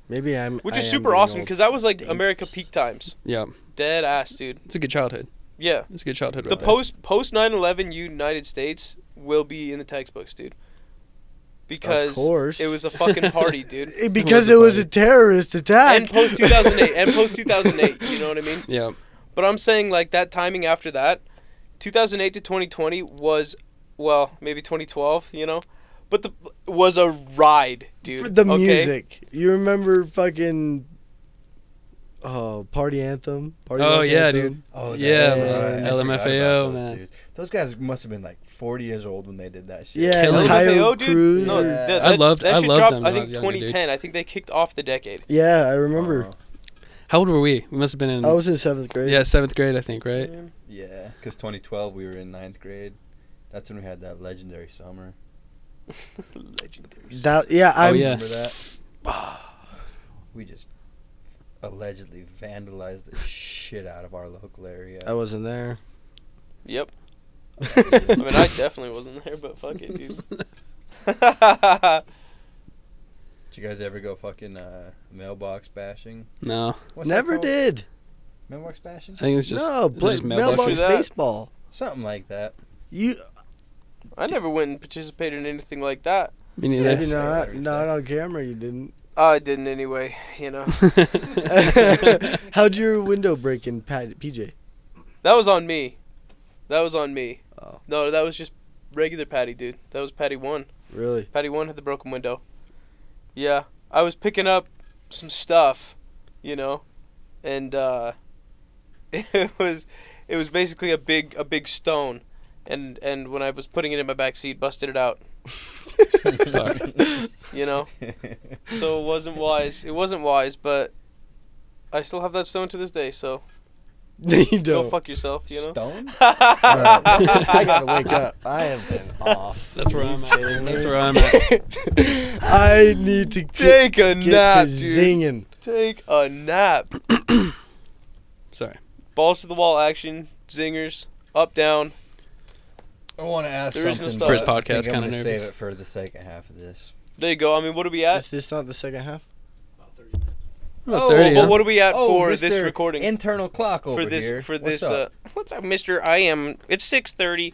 Speaker 3: Maybe I'm.
Speaker 4: which
Speaker 3: I
Speaker 4: is
Speaker 3: am
Speaker 4: super
Speaker 3: getting
Speaker 4: awesome
Speaker 3: old.
Speaker 4: because that was like
Speaker 3: dangerous.
Speaker 4: America peak times.
Speaker 2: Yeah.
Speaker 4: Dead ass, dude.
Speaker 2: It's a good childhood.
Speaker 4: Yeah.
Speaker 2: It's a good childhood.
Speaker 4: The
Speaker 2: right there.
Speaker 4: post 9/11 United States will be in the textbooks, dude. Because
Speaker 3: Of course.
Speaker 4: it was a fucking party, dude.
Speaker 3: Because it was a terrorist attack.
Speaker 4: And post 2008, and post 2008, you know what I mean?
Speaker 2: Yeah.
Speaker 4: But I'm saying like that timing after that, 2008 to 2020 was, well, maybe 2012, you know, but was a ride, dude.
Speaker 3: For the
Speaker 4: okay?
Speaker 3: music. You remember fucking Party Anthem? Party
Speaker 2: Oh,
Speaker 3: Rock
Speaker 2: yeah,
Speaker 3: Anthem?
Speaker 2: dude.
Speaker 1: Oh, that's
Speaker 2: Yeah,
Speaker 1: right.
Speaker 3: man.
Speaker 1: I forgot about
Speaker 2: LMFAO,
Speaker 1: those
Speaker 2: man.
Speaker 1: dudes. Those guys must have been like 40 years old when they did that shit.
Speaker 3: Yeah,
Speaker 2: Killing it.
Speaker 3: Tayo
Speaker 4: LMFAO, dude?
Speaker 3: Cruz.
Speaker 4: No,
Speaker 1: Yeah.
Speaker 4: that,
Speaker 2: I
Speaker 4: that,
Speaker 2: loved-
Speaker 4: that
Speaker 2: I
Speaker 4: shit
Speaker 2: loved
Speaker 4: dropped,
Speaker 2: them
Speaker 4: I
Speaker 2: when I
Speaker 4: think
Speaker 2: was younger, dude.
Speaker 4: 2010. I think they kicked off the decade.
Speaker 3: Yeah, I remember.
Speaker 1: Oh,
Speaker 2: How old were we? We must have been in.
Speaker 3: I was in 7th grade.
Speaker 2: Yeah, 7th grade, I think, right?
Speaker 1: yeah, because 2012 we were in 9th grade. That's when we had that legendary summer.
Speaker 4: Legendary.
Speaker 3: That, yeah,
Speaker 2: Oh,
Speaker 3: I'm,
Speaker 2: yeah.
Speaker 1: Remember that? We just allegedly vandalized the shit out of our local area.
Speaker 3: I wasn't there.
Speaker 4: Yep. I mean, I definitely wasn't there, but fuck it, dude.
Speaker 1: Did you guys ever go fucking mailbox bashing?
Speaker 2: No,
Speaker 1: What's that
Speaker 3: Never
Speaker 1: called?
Speaker 3: did.
Speaker 1: Mailbox bashing?
Speaker 2: I think it's just
Speaker 3: No,
Speaker 2: it's just
Speaker 3: mailbox
Speaker 4: Picture that.
Speaker 3: baseball.
Speaker 1: Something like that.
Speaker 3: You
Speaker 4: I never went and participated in anything like that.
Speaker 2: Me neither.
Speaker 3: maybe
Speaker 1: Yes.
Speaker 3: not.
Speaker 1: Sorry,
Speaker 3: Not
Speaker 1: sorry.
Speaker 3: on camera. You didn't.
Speaker 4: I didn't anyway, you know.
Speaker 3: How'd your window break in PJ?
Speaker 4: That was on me. That was on me.
Speaker 3: Oh.
Speaker 4: No, that was just regular Patty, dude. That was Patty 1.
Speaker 3: Really?
Speaker 4: Patty 1 had the broken window. Yeah. I was picking up some stuff, you know, and it was basically a big stone, and when I was putting it in my back seat, busted it out.
Speaker 2: Fuck.
Speaker 4: You know, so it wasn't wise. It wasn't wise, but I still have that stone to this day. So
Speaker 3: No, you
Speaker 4: go
Speaker 3: don't.
Speaker 4: fuck yourself. You know.
Speaker 1: Stone?
Speaker 3: Alright. I gotta wake up. I have been off.
Speaker 2: That's where
Speaker 3: Are you
Speaker 2: I'm at.
Speaker 3: kidding
Speaker 2: That's
Speaker 3: me?
Speaker 2: where I'm at.
Speaker 3: I need to
Speaker 4: Take a
Speaker 3: get
Speaker 4: nap,
Speaker 3: to
Speaker 4: dude.
Speaker 3: zinging.
Speaker 4: Take a nap.
Speaker 2: Sorry.
Speaker 4: Balls to the wall action, zingers, up down.
Speaker 1: I want to ask
Speaker 4: There is no
Speaker 1: something.
Speaker 4: stop.
Speaker 2: First
Speaker 1: but I
Speaker 2: podcast,
Speaker 1: think I'm
Speaker 2: kinda
Speaker 1: gonna save
Speaker 2: nervous.
Speaker 1: it for the second half of this.
Speaker 4: There you go. I mean, what are we at?
Speaker 3: Is this not the second half?
Speaker 2: Oh, 30,
Speaker 4: but
Speaker 2: huh?
Speaker 4: what are we at for this
Speaker 1: Mr.
Speaker 4: recording?
Speaker 1: Internal clock over
Speaker 4: for this
Speaker 1: here.
Speaker 4: for
Speaker 1: What's
Speaker 4: this
Speaker 1: up?
Speaker 4: what's up, Mr. I am it's 6:30.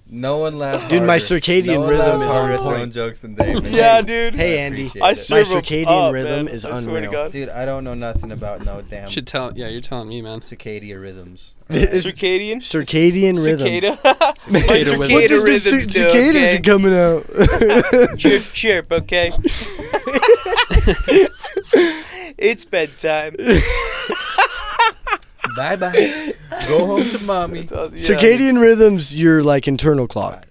Speaker 1: No one laughs.
Speaker 3: Dude, my
Speaker 1: harder.
Speaker 3: circadian
Speaker 1: no one
Speaker 3: rhythm
Speaker 1: laughs
Speaker 3: is
Speaker 1: harder
Speaker 3: on
Speaker 1: at throwing
Speaker 3: point.
Speaker 1: jokes than Dave. man.
Speaker 4: Yeah, dude.
Speaker 3: Hey, Andy.
Speaker 1: appreciate
Speaker 4: I
Speaker 1: it.
Speaker 4: serve 'em
Speaker 3: circadian
Speaker 4: up,
Speaker 3: rhythm
Speaker 4: man.
Speaker 3: is
Speaker 4: I swear to
Speaker 3: unreal.
Speaker 4: God.
Speaker 1: Dude, I don't know nothing about no damn
Speaker 2: Should tell. Yeah, you're telling me, man.
Speaker 1: circadian rhythms.
Speaker 3: It's-
Speaker 4: Circadian?
Speaker 3: Circadian rhythm.
Speaker 4: Cicada? My
Speaker 2: Cicada
Speaker 3: What
Speaker 4: cicada
Speaker 3: does the
Speaker 4: rhythms do,
Speaker 3: cicadas
Speaker 4: okay?
Speaker 3: are coming out?
Speaker 4: Chirp, chirp, okay? It's bedtime.
Speaker 1: Bye bye. Go home to mommy.
Speaker 3: Circadian rhythms, your like internal
Speaker 1: I
Speaker 3: clock.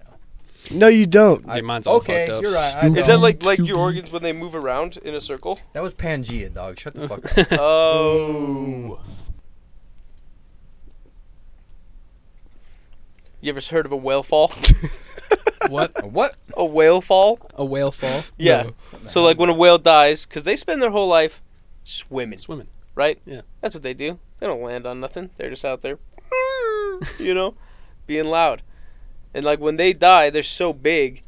Speaker 1: know.
Speaker 3: No, you don't.
Speaker 2: Dude, mine's all
Speaker 1: Okay,
Speaker 2: fucked up.
Speaker 1: you're right. I
Speaker 4: Is
Speaker 1: know.
Speaker 4: that like your organs when they move around in a circle?
Speaker 1: That was Pangea, dog. Shut the fuck up.
Speaker 4: Oh. You ever heard of a whale fall?
Speaker 2: What?
Speaker 1: What?
Speaker 4: A whale fall?
Speaker 2: A whale fall?
Speaker 4: Yeah.
Speaker 2: No.
Speaker 4: So like when a whale dies, because they spend their whole life swimming,
Speaker 2: Swimming.
Speaker 4: right?
Speaker 2: Yeah.
Speaker 4: That's what they do. They don't land on nothing. They're just out there, you know, being loud. And like when they die, they're so big,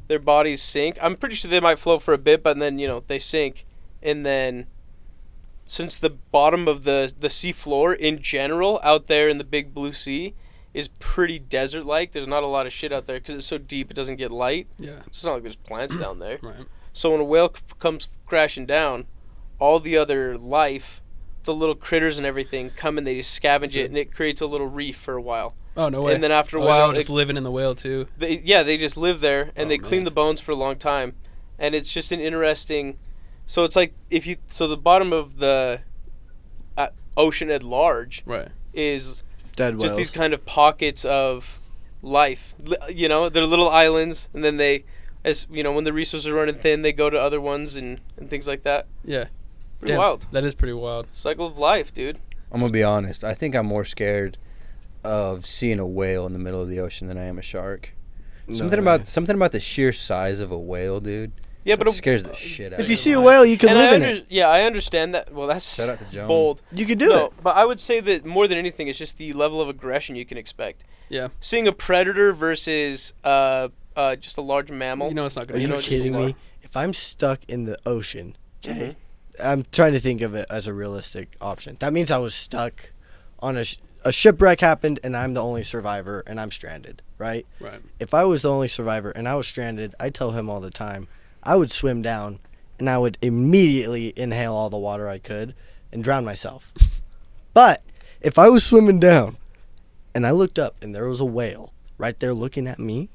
Speaker 4: their bodies sink. I'm pretty sure they might float for a bit, but then they sink, and then since the bottom of the sea floor in general out there in the big blue sea is pretty desert-like. There's not a lot of shit out there because it's so deep it doesn't get light.
Speaker 2: Yeah.
Speaker 4: It's not like there's plants down there.
Speaker 2: Right.
Speaker 4: So when a whale comes crashing down, all the other life, the little critters and everything, come and they just scavenge it, and it creates a little reef for a while.
Speaker 2: Oh, no way.
Speaker 4: And then after a
Speaker 2: They're all
Speaker 4: while,
Speaker 2: just living in the whale too.
Speaker 4: they just live there, and they clean the bones for a long time. And it's just an interesting... So it's like, so the bottom of the ocean at large
Speaker 2: Right.
Speaker 4: is
Speaker 3: Dead whales.
Speaker 4: just these kind of pockets of life. You know, they're little islands, and then they, as you know, when the resources are running thin, they go to other ones and things like that.
Speaker 2: Yeah.
Speaker 4: Pretty
Speaker 2: Damn,
Speaker 4: wild.
Speaker 2: That is pretty wild.
Speaker 4: Cycle of life, dude.
Speaker 1: I'm gonna be honest. I think I'm more scared of seeing a whale in the middle of the ocean than I am a shark. Something about the sheer size of a whale, dude.
Speaker 4: Yeah, but
Speaker 1: It scares the shit out of
Speaker 3: If
Speaker 1: me.
Speaker 3: you see a whale, you can
Speaker 4: and
Speaker 3: live
Speaker 4: I
Speaker 3: in it.
Speaker 4: Yeah, I understand that. Well, that's
Speaker 1: Shout out to Joan.
Speaker 4: bold.
Speaker 3: You could do
Speaker 4: No,
Speaker 3: it.
Speaker 4: but I would say that more than anything, it's just the level of aggression you can expect.
Speaker 2: Yeah.
Speaker 4: Seeing a predator versus just a large mammal.
Speaker 2: You know it's not
Speaker 3: Are
Speaker 2: going
Speaker 3: you
Speaker 2: to
Speaker 4: know, just
Speaker 3: kidding
Speaker 4: a lot.
Speaker 3: me? If I'm stuck in the ocean,
Speaker 4: Mhm.
Speaker 3: I'm trying to think of it as a realistic option. That means I was stuck on a shipwreck happened and I'm the only survivor and I'm stranded, right?
Speaker 2: Right.
Speaker 3: If I was the only survivor and I was stranded, I tell him all the time, I would swim down and I would immediately inhale all the water I could and drown myself. But if I was swimming down and I looked up and there was a whale right there looking at me,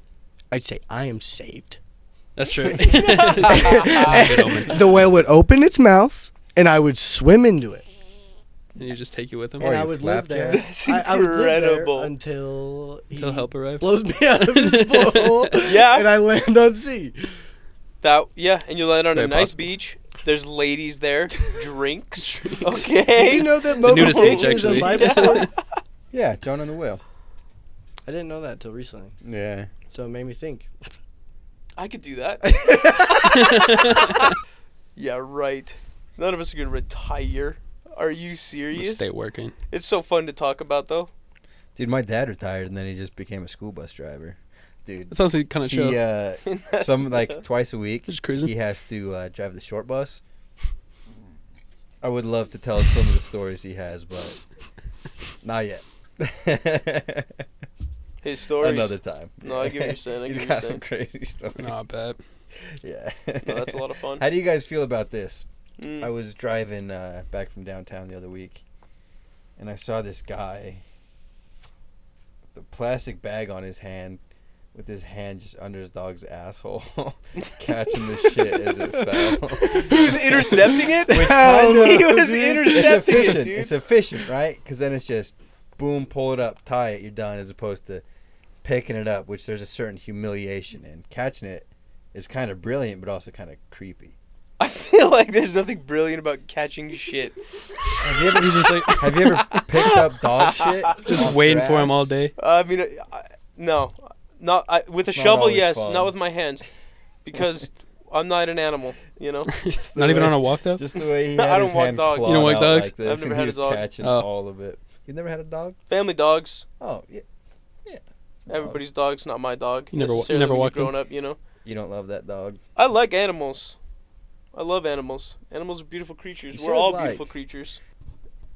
Speaker 3: I'd say, I am saved.
Speaker 2: That's true. That's a good omen.
Speaker 3: The whale would open its mouth and I would swim into it.
Speaker 2: And you just take you with him?
Speaker 1: Or
Speaker 3: And
Speaker 1: you
Speaker 3: I would live there.
Speaker 1: flapjack?
Speaker 4: That's
Speaker 3: I would live there
Speaker 4: incredible.
Speaker 3: until
Speaker 2: Until help arrives?
Speaker 3: blows me out of his bowl.
Speaker 4: Yeah.
Speaker 3: And I land on sea.
Speaker 4: And you land on
Speaker 2: Very
Speaker 4: a nice
Speaker 2: possible.
Speaker 4: beach. There's ladies there, drinks.
Speaker 3: Did
Speaker 4: Okay.
Speaker 3: you know that
Speaker 2: a
Speaker 3: Moby
Speaker 2: nudist
Speaker 3: Dick
Speaker 2: beach,
Speaker 3: was a
Speaker 2: actually.
Speaker 3: live before?
Speaker 1: Yeah, Joan and the whale.
Speaker 3: I didn't know that till recently.
Speaker 1: Yeah.
Speaker 3: So it made me think.
Speaker 4: I could do that. Yeah, right. None of us are gonna retire. Are you serious?
Speaker 2: Stay working.
Speaker 4: It's so fun to talk about, though.
Speaker 1: Dude, my dad retired and then he just became a school bus driver. Dude,
Speaker 2: That sounds like kind of chill.
Speaker 1: he twice a week
Speaker 2: Just cruising.
Speaker 1: he has to drive the short bus. I would love to tell some of the stories he has, but not yet.
Speaker 4: His stories.
Speaker 1: Another time.
Speaker 4: No, I get what you're saying. I
Speaker 1: He's
Speaker 4: get what
Speaker 1: got
Speaker 4: you're
Speaker 1: some crazy stories.
Speaker 2: Not bad.
Speaker 1: Yeah.
Speaker 4: No, that's a lot of fun.
Speaker 1: How do you guys feel about this?
Speaker 4: Mm.
Speaker 1: I was driving back from downtown the other week, and I saw this guy with a plastic bag on his hand, with his hand just under his dog's asshole, catching the shit as it fell.
Speaker 4: He was intercepting it?
Speaker 1: Which kind of-
Speaker 4: He was
Speaker 1: it's
Speaker 4: intercepting
Speaker 1: efficient.
Speaker 4: it, dude.
Speaker 1: It's efficient, right? Because then it's just boom, pull it up, tie it, you're done, as opposed to picking it up, which there's a certain humiliation in. Catching it is kind of brilliant, but also kind of creepy.
Speaker 4: I feel like there's nothing brilliant about catching shit.
Speaker 2: Have you ever, he's just like,
Speaker 1: Have you ever picked up dog shit?
Speaker 2: just
Speaker 1: off
Speaker 2: waiting for him
Speaker 1: grass?
Speaker 2: all day?
Speaker 4: I mean, no. Not with a
Speaker 1: It's not
Speaker 4: shovel,
Speaker 1: always
Speaker 4: yes.
Speaker 1: fun.
Speaker 4: Not with my hands. Because I'm not an animal, you know?
Speaker 1: Just the
Speaker 2: Not even
Speaker 1: way-
Speaker 2: on a walk, though?
Speaker 1: Just the way he
Speaker 4: No,
Speaker 1: had
Speaker 4: I don't
Speaker 1: his
Speaker 4: walk
Speaker 1: hand
Speaker 4: dogs.
Speaker 1: clawed
Speaker 2: You don't walk
Speaker 1: out
Speaker 2: dogs?
Speaker 1: like this,
Speaker 4: I've never
Speaker 1: and
Speaker 4: had
Speaker 1: he
Speaker 4: a
Speaker 1: was
Speaker 4: dog.
Speaker 1: catching
Speaker 2: Oh.
Speaker 1: all of it. You've never had a dog?
Speaker 4: Family dogs.
Speaker 1: Oh, yeah.
Speaker 4: Everybody's dog's not my dog.
Speaker 2: You never
Speaker 4: necessarily when you're
Speaker 2: walked them?
Speaker 4: growing up, you know?
Speaker 1: You don't love that dog?
Speaker 4: I like animals. I love animals. Animals are beautiful creatures.
Speaker 1: You
Speaker 4: We're all
Speaker 1: said
Speaker 4: beautiful
Speaker 1: like.
Speaker 4: creatures.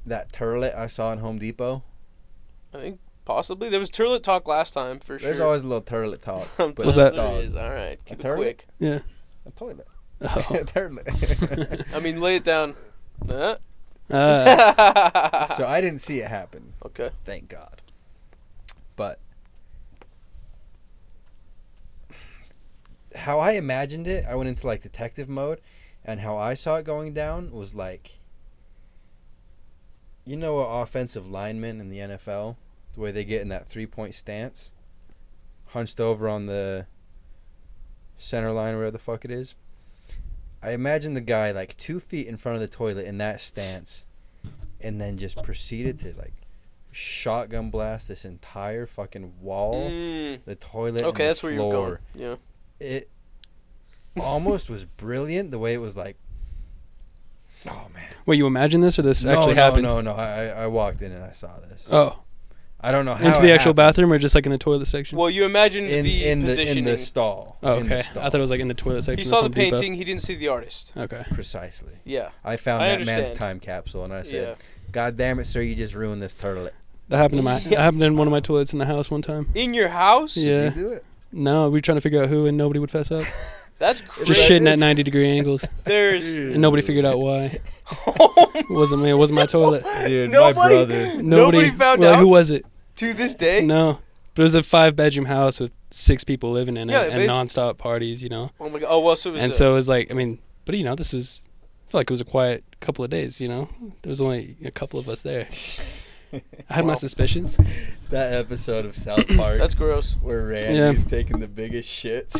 Speaker 1: That turlet I saw in Home Depot.
Speaker 4: I think possibly. There was turlet talk last time, for
Speaker 1: There's
Speaker 4: sure.
Speaker 1: always a little turlet talk.
Speaker 4: Sometimes
Speaker 1: but
Speaker 2: What's that?
Speaker 4: there
Speaker 1: dog.
Speaker 4: is. All right.
Speaker 1: A
Speaker 4: Keep it
Speaker 1: turlet?
Speaker 4: quick.
Speaker 2: Yeah.
Speaker 1: A toilet.
Speaker 2: Oh.
Speaker 1: A turlet.
Speaker 4: I mean, lay it down. Huh?
Speaker 1: So I didn't see it happen.
Speaker 4: Okay.
Speaker 1: Thank God. But how I imagined it, I went into like detective mode, and how I saw it going down was like, you know, an offensive lineman in the NFL, the way they get in that 3-point stance, hunched over on the center line or whatever the fuck it is. I imagine the guy like 2 feet in front of the toilet in that stance, and then just proceeded to like shotgun blast this entire fucking wall,
Speaker 4: Mm.
Speaker 1: the toilet,
Speaker 4: Okay,
Speaker 1: and
Speaker 4: that's
Speaker 1: the
Speaker 4: where
Speaker 1: floor.
Speaker 4: you're going. Yeah.
Speaker 1: It almost was brilliant the way it was like, oh man.
Speaker 2: Wait, you imagine this or this actually happened?
Speaker 1: No. I walked in and I saw this.
Speaker 2: Oh,
Speaker 1: I don't know how
Speaker 2: into
Speaker 1: it
Speaker 2: the actual
Speaker 1: happened.
Speaker 2: bathroom or just like in the toilet section?
Speaker 4: Well, you imagine
Speaker 1: in
Speaker 4: the positioning.
Speaker 1: the stall.
Speaker 2: Oh,
Speaker 1: in the
Speaker 2: okay.
Speaker 1: stall.
Speaker 2: I thought it was like in the toilet section.
Speaker 4: He
Speaker 2: of
Speaker 4: saw the
Speaker 2: Home Depot.
Speaker 4: painting. He didn't see the artist.
Speaker 2: Okay.
Speaker 1: Precisely.
Speaker 4: Yeah.
Speaker 1: I found
Speaker 4: I
Speaker 1: that man's
Speaker 4: understand.
Speaker 1: time capsule and I said,
Speaker 4: Yeah.
Speaker 1: God damn it, sir, you just ruined this turlet.
Speaker 2: That happened that happened in one of my toilets in the house one time.
Speaker 4: In your house?
Speaker 2: Yeah.
Speaker 1: Did you do it?
Speaker 2: No, we were trying to figure out who, and nobody would fess up.
Speaker 4: That's
Speaker 2: Just
Speaker 4: crazy.
Speaker 2: shitting at 90-degree angles,
Speaker 4: There's
Speaker 2: and nobody figured out why. It wasn't me. It wasn't my toilet.
Speaker 1: Dude,
Speaker 4: Nobody-
Speaker 1: my brother.
Speaker 4: Nobody found
Speaker 2: we're like,
Speaker 4: out?
Speaker 2: Who was it?
Speaker 4: to this day.
Speaker 2: No, but it was a 5-bedroom house with 6 people living in it,
Speaker 4: Yeah,
Speaker 2: and
Speaker 4: but it's-
Speaker 2: nonstop parties, you know.
Speaker 4: Oh my god. Oh well, so it was
Speaker 2: And so it was like, I mean, but you know, this was, I feel like it was a quiet couple of days, you know. There was only a couple of us there. I had my
Speaker 4: Wow.
Speaker 2: suspicions.
Speaker 1: That episode of South Park
Speaker 4: that's gross.
Speaker 1: where Randy's taking the biggest shit,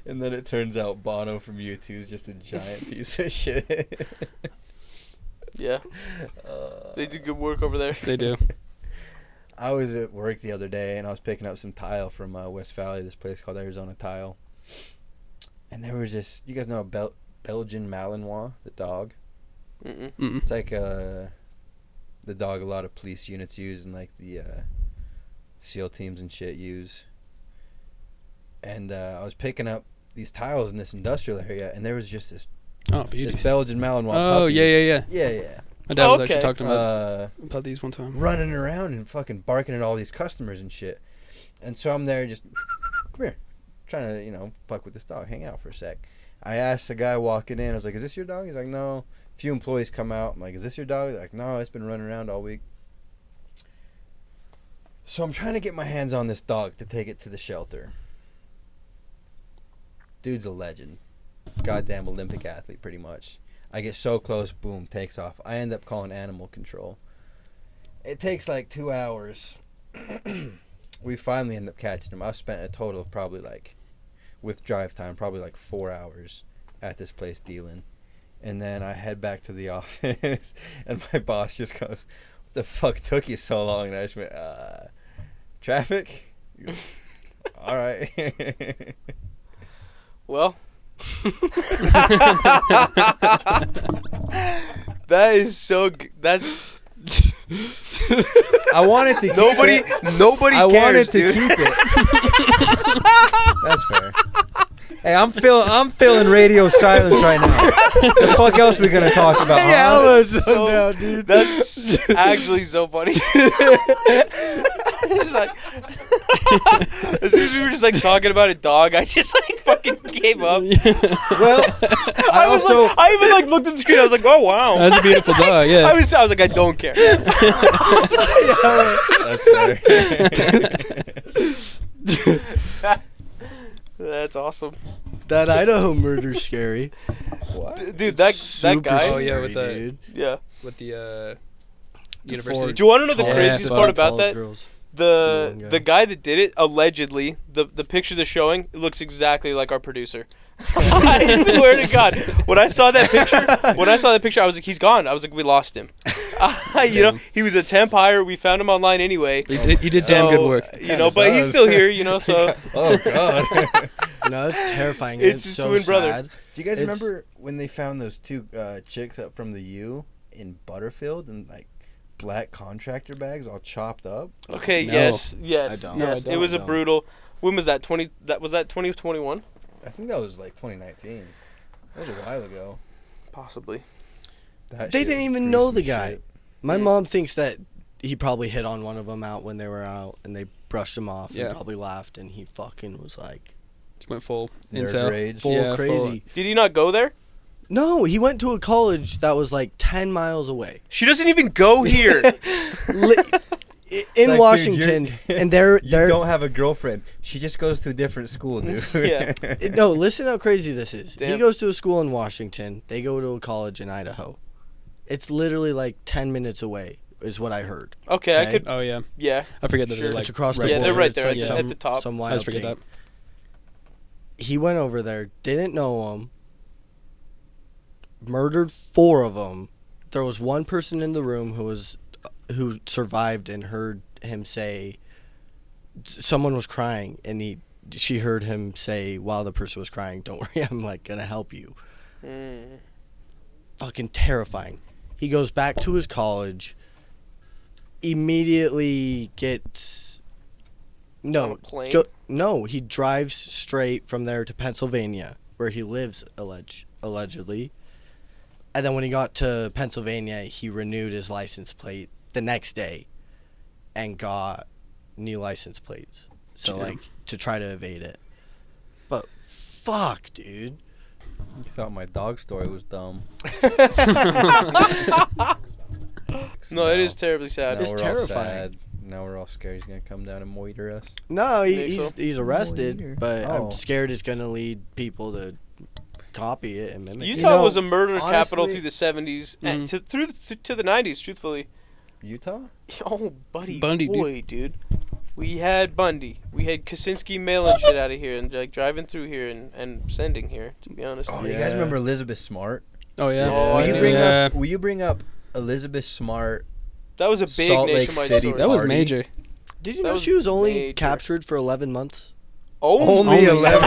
Speaker 1: and then it turns out Bono from U2 is just a giant piece of shit.
Speaker 4: Yeah, they do good work over there.
Speaker 2: They do.
Speaker 1: I was at work the other day, and I was picking up some tile from West Valley, this place called Arizona Tile. And there was this, you guys know Belgian Malinois, the dog?
Speaker 4: Mm-mm.
Speaker 2: Mm-mm.
Speaker 1: It's like the dog a lot of police units use and like the SEAL teams and shit use. And I was picking up these tiles in this industrial area, and there was just this
Speaker 2: Beauties.
Speaker 1: Belgian Malinois
Speaker 2: Oh,
Speaker 1: puppy.
Speaker 2: yeah.
Speaker 1: Yeah.
Speaker 2: My dad was actually
Speaker 4: Okay.
Speaker 2: talking about these one time.
Speaker 1: Running around and fucking barking at all these customers and shit. And so I'm there just, come here, trying to, you know, fuck with this dog, hang out for a sec. I asked the guy walking in, I was like, is this your dog? He's like, no. A few employees come out. I'm like, is this your dog? They're like, no, it's been running around all week. So I'm trying to get my hands on this dog to take it to the shelter. Dude's a legend. Goddamn Olympic athlete, pretty much. I get so close, boom, takes off. I end up calling animal control. It takes like 2 hours. We finally end up catching him. I've spent a total of probably like, with drive time, probably like 4 hours at this place dealing. And then I head back to the office, and my boss just goes, what the fuck took you so long? And I just went, traffic? All right.
Speaker 4: Well, that is so. That's
Speaker 1: I wanted to keep
Speaker 4: nobody.
Speaker 1: it.
Speaker 4: Nobody
Speaker 1: I
Speaker 4: cares,
Speaker 1: wanted to
Speaker 4: dude.
Speaker 1: keep it. That's fair. Hey, I'm feeling radio silence right now. The fuck else we gonna talk about? Huh?
Speaker 4: So-
Speaker 3: dude.
Speaker 4: That's actually so funny. Just like, as soon as we were just like talking about a dog, I just like fucking gave up.
Speaker 1: Well, I
Speaker 4: was
Speaker 1: also
Speaker 4: like, I even like looked at the screen. I was like, oh wow.
Speaker 2: That's a beautiful dog, yeah.
Speaker 4: I was like, I don't care.
Speaker 1: that's fair.
Speaker 4: That's awesome,
Speaker 3: That Idaho murder's scary.
Speaker 1: What?
Speaker 4: dude. That
Speaker 3: Super
Speaker 4: guy.
Speaker 2: Oh, yeah, with
Speaker 3: scary,
Speaker 2: the-
Speaker 3: dude.
Speaker 4: Yeah.
Speaker 2: With the
Speaker 3: The
Speaker 2: university.
Speaker 3: four
Speaker 4: Do you want to know the
Speaker 3: college-
Speaker 4: craziest
Speaker 2: Yeah,
Speaker 4: part about
Speaker 3: college
Speaker 4: that?
Speaker 3: girls.
Speaker 4: The
Speaker 3: Yeah.
Speaker 4: the guy that did it allegedly, the picture they're showing, it looks exactly like our producer. I swear to God, when I saw that picture, I was like, he's gone. I was like, we lost him. You know, he was a temp hire. We found him online anyway.
Speaker 2: He did damn good
Speaker 4: So,
Speaker 2: work.
Speaker 4: You know, but he's still here. You know, so
Speaker 1: Oh god.
Speaker 3: No, it's terrifying.
Speaker 4: It's
Speaker 3: It's,
Speaker 4: his
Speaker 3: so
Speaker 4: twin brother.
Speaker 3: sad.
Speaker 1: Do you guys
Speaker 3: It's-
Speaker 1: remember when they found those two chicks up from the U in Butterfield and like black contractor bags all chopped up?
Speaker 4: okay,
Speaker 2: No.
Speaker 4: yes,
Speaker 3: I
Speaker 4: yes,
Speaker 3: don't.
Speaker 2: No, I
Speaker 4: yes. It was a
Speaker 3: don't.
Speaker 4: brutal. When was that? 2021?
Speaker 1: I think that was like 2019. That was a while ago.
Speaker 4: Possibly.
Speaker 1: That
Speaker 3: They
Speaker 1: shit
Speaker 3: didn't
Speaker 1: was
Speaker 3: even know the
Speaker 1: gruesome
Speaker 3: guy.
Speaker 1: shit.
Speaker 3: My
Speaker 4: Mm.
Speaker 3: mom thinks that he probably hit on one of them out when they were out, and they brushed him off
Speaker 2: Yeah.
Speaker 3: and probably laughed, and he fucking was like
Speaker 2: Just went full
Speaker 1: Nerd
Speaker 2: incel.
Speaker 1: rage.
Speaker 3: full
Speaker 2: Yeah, full-
Speaker 3: crazy.
Speaker 4: Did he not go there?
Speaker 3: No, he went to a college that was like 10 miles away.
Speaker 4: She doesn't even go here.
Speaker 3: Li- in
Speaker 1: It's like, dude,
Speaker 3: Washington,
Speaker 1: you're-
Speaker 3: and they're
Speaker 1: You don't have a girlfriend. She just goes to a different school, dude.
Speaker 4: Yeah.
Speaker 3: no, listen how crazy this is. He
Speaker 4: Damn.
Speaker 3: goes to a school in Washington. They go to a college in Idaho. It's literally like 10 minutes away, is what I heard.
Speaker 4: Okay, I
Speaker 3: Okay.
Speaker 4: could.
Speaker 2: Oh yeah,
Speaker 4: Yeah.
Speaker 2: I forget that
Speaker 4: Sure.
Speaker 2: they're like
Speaker 3: It's across the
Speaker 2: right
Speaker 4: Yeah,
Speaker 3: border.
Speaker 4: they're right
Speaker 3: It's
Speaker 4: there
Speaker 3: like
Speaker 4: at the top.
Speaker 3: Some
Speaker 2: I
Speaker 3: wild
Speaker 2: just forget
Speaker 3: thing.
Speaker 2: that.
Speaker 3: He went over there, didn't know him, murdered 4 of them. There was one person in the room who survived and heard him say someone was crying, and she heard him say while the person was crying, "Don't worry, I'm like gonna help you."
Speaker 4: Mm.
Speaker 3: Fucking terrifying. He goes back to his college, immediately gets
Speaker 4: On a
Speaker 3: no
Speaker 4: plane?
Speaker 3: no, he drives straight from there to Pennsylvania, where he lives allegedly. And then when he got to Pennsylvania, he renewed his license plate the next day and got new license plates. So
Speaker 2: Damn.
Speaker 3: like to try to evade it. But fuck, dude.
Speaker 1: You thought my dog story was dumb.
Speaker 4: No, it is terribly sad.
Speaker 1: Now
Speaker 3: It's
Speaker 1: we're
Speaker 3: terrifying.
Speaker 1: all sad. Now we're all scared he's gonna come down and moiter us.
Speaker 3: No,
Speaker 4: Think
Speaker 3: he's
Speaker 4: so?
Speaker 3: he's arrested,
Speaker 1: Later.
Speaker 3: but
Speaker 1: Oh.
Speaker 3: I'm scared it's gonna lead people to copy it and mimic it.
Speaker 4: Utah
Speaker 1: know,
Speaker 4: was a murder capital
Speaker 1: honestly-
Speaker 4: through the 70s and
Speaker 2: Mhm.
Speaker 4: to the 90s, truthfully.
Speaker 1: Utah?
Speaker 4: Oh, buddy,
Speaker 2: Bundy, dude.
Speaker 4: boy, dude. We had Bundy. We had Kaczynski mailing shit out of here and like driving through here and sending here. To be honest.
Speaker 1: Oh, you
Speaker 3: Yeah.
Speaker 1: guys remember Elizabeth Smart?
Speaker 2: Oh yeah.
Speaker 4: Oh,
Speaker 1: Will
Speaker 4: I
Speaker 1: you
Speaker 4: do.
Speaker 1: bring
Speaker 2: Yeah.
Speaker 1: up? Will you bring up Elizabeth Smart?
Speaker 4: That was a big
Speaker 1: Salt Lake
Speaker 4: nationwide
Speaker 1: City.
Speaker 4: story.
Speaker 2: That was
Speaker 1: Party.
Speaker 2: major.
Speaker 3: Did you
Speaker 4: That
Speaker 3: know
Speaker 4: was
Speaker 3: she was only
Speaker 4: major.
Speaker 3: captured for 11 months?
Speaker 1: Only 11.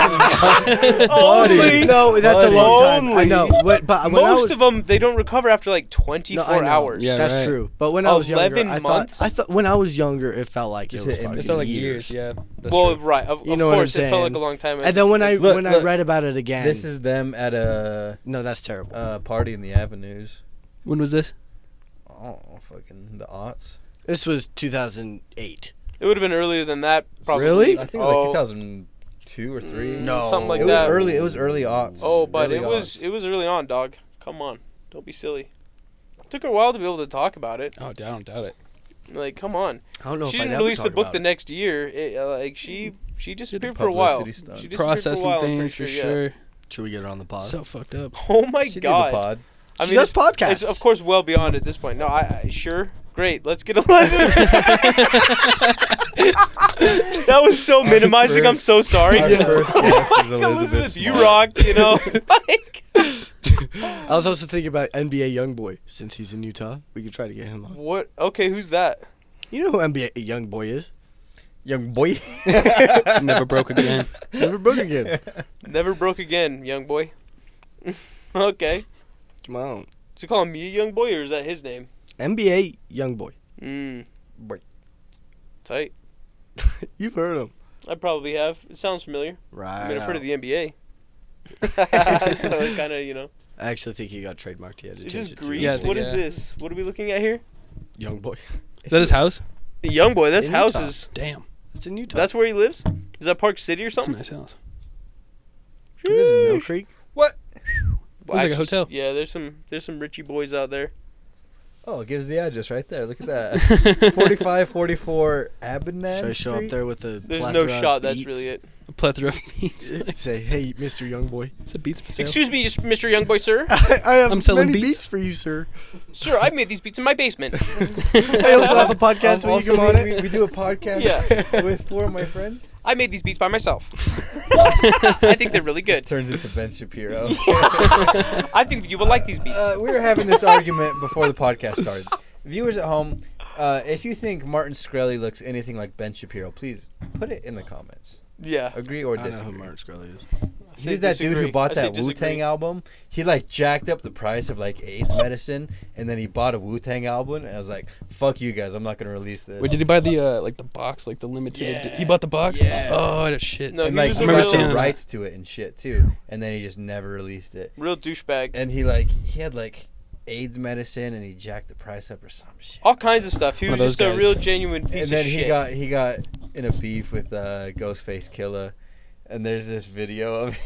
Speaker 4: Only.
Speaker 3: No, that's
Speaker 1: Buddy.
Speaker 3: a long time. I
Speaker 4: Only.
Speaker 3: know, but when I
Speaker 4: Most
Speaker 3: was,
Speaker 4: of them, they don't recover after like 24
Speaker 3: No, I know.
Speaker 4: hours.
Speaker 2: Yeah.
Speaker 3: that's
Speaker 2: right.
Speaker 3: true. But when I was younger,
Speaker 4: 11 months?
Speaker 3: I thought when I was younger, it felt like it
Speaker 1: Just
Speaker 3: was
Speaker 1: hit in
Speaker 3: fucking
Speaker 2: It felt like
Speaker 3: years.
Speaker 2: years. Yeah. That's
Speaker 4: Well,
Speaker 2: true.
Speaker 4: right. Of
Speaker 3: You know what I'm
Speaker 4: course, it felt like
Speaker 3: saying.
Speaker 4: a long time.
Speaker 3: And then when I
Speaker 1: Look,
Speaker 3: read about it again,
Speaker 1: This is them at a
Speaker 3: no, that's terrible.
Speaker 1: party in the Avenues.
Speaker 2: When was this?
Speaker 1: Oh, fucking the aughts.
Speaker 3: This was 2008.
Speaker 4: It would have been earlier than that, probably.
Speaker 3: Really?
Speaker 1: I think it was like
Speaker 4: Oh,
Speaker 1: 2002 or 3.
Speaker 3: No.
Speaker 4: something like
Speaker 1: it was
Speaker 4: that.
Speaker 1: early. It was early aughts.
Speaker 4: Oh, but
Speaker 1: Early
Speaker 4: it was early on, dog. Come on, don't be silly. Took her a while to be able to talk about it.
Speaker 2: Oh, I don't doubt it.
Speaker 4: Like, come on.
Speaker 3: I don't know
Speaker 4: She
Speaker 3: if I'd
Speaker 4: didn't
Speaker 3: ever
Speaker 4: release the
Speaker 3: talk
Speaker 4: book
Speaker 3: about
Speaker 4: the
Speaker 3: it.
Speaker 4: next year. Like she
Speaker 1: Did
Speaker 4: disappeared
Speaker 1: the
Speaker 4: for a while.
Speaker 1: publicity stunt.
Speaker 4: She disappeared for a
Speaker 2: Processing
Speaker 4: while, I'm
Speaker 2: things for
Speaker 4: pretty yeah.
Speaker 2: sure.
Speaker 3: Should we get her on the pod?
Speaker 2: So fucked up.
Speaker 4: Oh my
Speaker 1: She did the
Speaker 4: god.
Speaker 1: pod.
Speaker 4: I
Speaker 3: She does
Speaker 4: it's,
Speaker 3: podcasts.
Speaker 4: It's of course well beyond at this point. No, I sure. Great. Let's get Elizabeth. That was so minimizing. I'm so sorry.
Speaker 1: Our first guest is Elizabeth
Speaker 4: you
Speaker 1: Smart.
Speaker 4: rock, you know. Like,
Speaker 3: I was also thinking about NBA YoungBoy since he's in Utah. We could try to get him on.
Speaker 4: what? Okay, who's that?
Speaker 3: You know who NBA YoungBoy is?
Speaker 1: Young boy.
Speaker 2: Never broke again.
Speaker 3: Never broke again.
Speaker 4: Never broke again, young boy. Okay.
Speaker 3: Come on.
Speaker 4: Does he call me a young boy or is that his name?
Speaker 3: NBA YoungBoy.
Speaker 1: Boy.
Speaker 4: Tight.
Speaker 3: You've heard him.
Speaker 4: I probably have. It sounds familiar.
Speaker 3: Right.
Speaker 4: I mean, I've heard of the NBA. So it kind of, you know.
Speaker 3: I actually think he got trademarked. He had to
Speaker 4: Is
Speaker 3: change
Speaker 4: this
Speaker 3: it
Speaker 4: Greece?
Speaker 3: to
Speaker 2: Yeah, I think-
Speaker 4: What is
Speaker 2: yeah.
Speaker 4: this? What are we looking at here?
Speaker 3: YoungBoy.
Speaker 2: Is that his house?
Speaker 4: The young boy. That's
Speaker 3: In Utah.
Speaker 4: houses.
Speaker 2: Damn.
Speaker 3: It's in Utah.
Speaker 4: That's where he lives? Is that Park City or
Speaker 2: That's a
Speaker 4: something?
Speaker 2: nice house.
Speaker 3: He lives in Mill Creek.
Speaker 2: Looks like a hotel.
Speaker 4: Yeah, there's some Richie boys out there.
Speaker 1: Oh, it gives the address right there. Look at that. 4544 Abinad
Speaker 3: Should I show up
Speaker 1: Street?
Speaker 3: there with the
Speaker 4: There's no
Speaker 3: plethora of
Speaker 4: shot. That's
Speaker 3: beats?
Speaker 4: really it.
Speaker 2: A plethora of beats.
Speaker 3: Say, hey, Mr. Youngboy.
Speaker 2: It's a beats for sale.
Speaker 4: Excuse me, Mr. Youngboy, sir.
Speaker 3: I have
Speaker 2: I'm selling
Speaker 3: many
Speaker 2: beats.
Speaker 3: beats for you, sir.
Speaker 4: Sir, I made these beats in my basement.
Speaker 3: I also have a podcast where you
Speaker 1: Also,
Speaker 3: come on it.
Speaker 1: we do a podcast
Speaker 4: Yeah.
Speaker 1: with 4 of my friends.
Speaker 4: I made these beats by myself. I think they're really good.
Speaker 1: Just turns into Ben Shapiro.
Speaker 4: I think you will like these beats.
Speaker 1: We were having this argument before the podcast started. Viewers at home, if you think Martin Shkreli looks anything like Ben Shapiro, please put it in the comments.
Speaker 4: Yeah.
Speaker 1: Agree or
Speaker 3: I don't know
Speaker 1: disagree.
Speaker 3: who Martin Shkreli is.
Speaker 1: He was that dude
Speaker 4: disagree.
Speaker 1: who bought
Speaker 4: I say
Speaker 1: that Wu
Speaker 4: disagree.
Speaker 1: Tang album. He like jacked up the price of like AIDS medicine, and then he bought a Wu Tang album. And I was like, "Fuck you guys, I'm not gonna release this."
Speaker 2: Wait, did he buy the like the box, like the limited?
Speaker 1: Yeah.
Speaker 2: He bought the box.
Speaker 1: Yeah.
Speaker 2: Oh, that shit.
Speaker 4: No,
Speaker 1: and
Speaker 4: he
Speaker 1: like
Speaker 4: was
Speaker 1: he
Speaker 4: a
Speaker 1: got
Speaker 4: real-
Speaker 1: some
Speaker 2: that.
Speaker 1: rights to it and shit too, and then he just never released it.
Speaker 4: Real douchebag.
Speaker 1: And he had like AIDS medicine, and he jacked the price up or some shit.
Speaker 4: All kinds of stuff. He
Speaker 2: One
Speaker 4: was
Speaker 2: of those
Speaker 4: just a
Speaker 2: guys.
Speaker 4: real genuine piece
Speaker 1: And then
Speaker 4: of
Speaker 1: he
Speaker 4: shit.
Speaker 1: got in a beef with Ghostface Killer, and there's this video of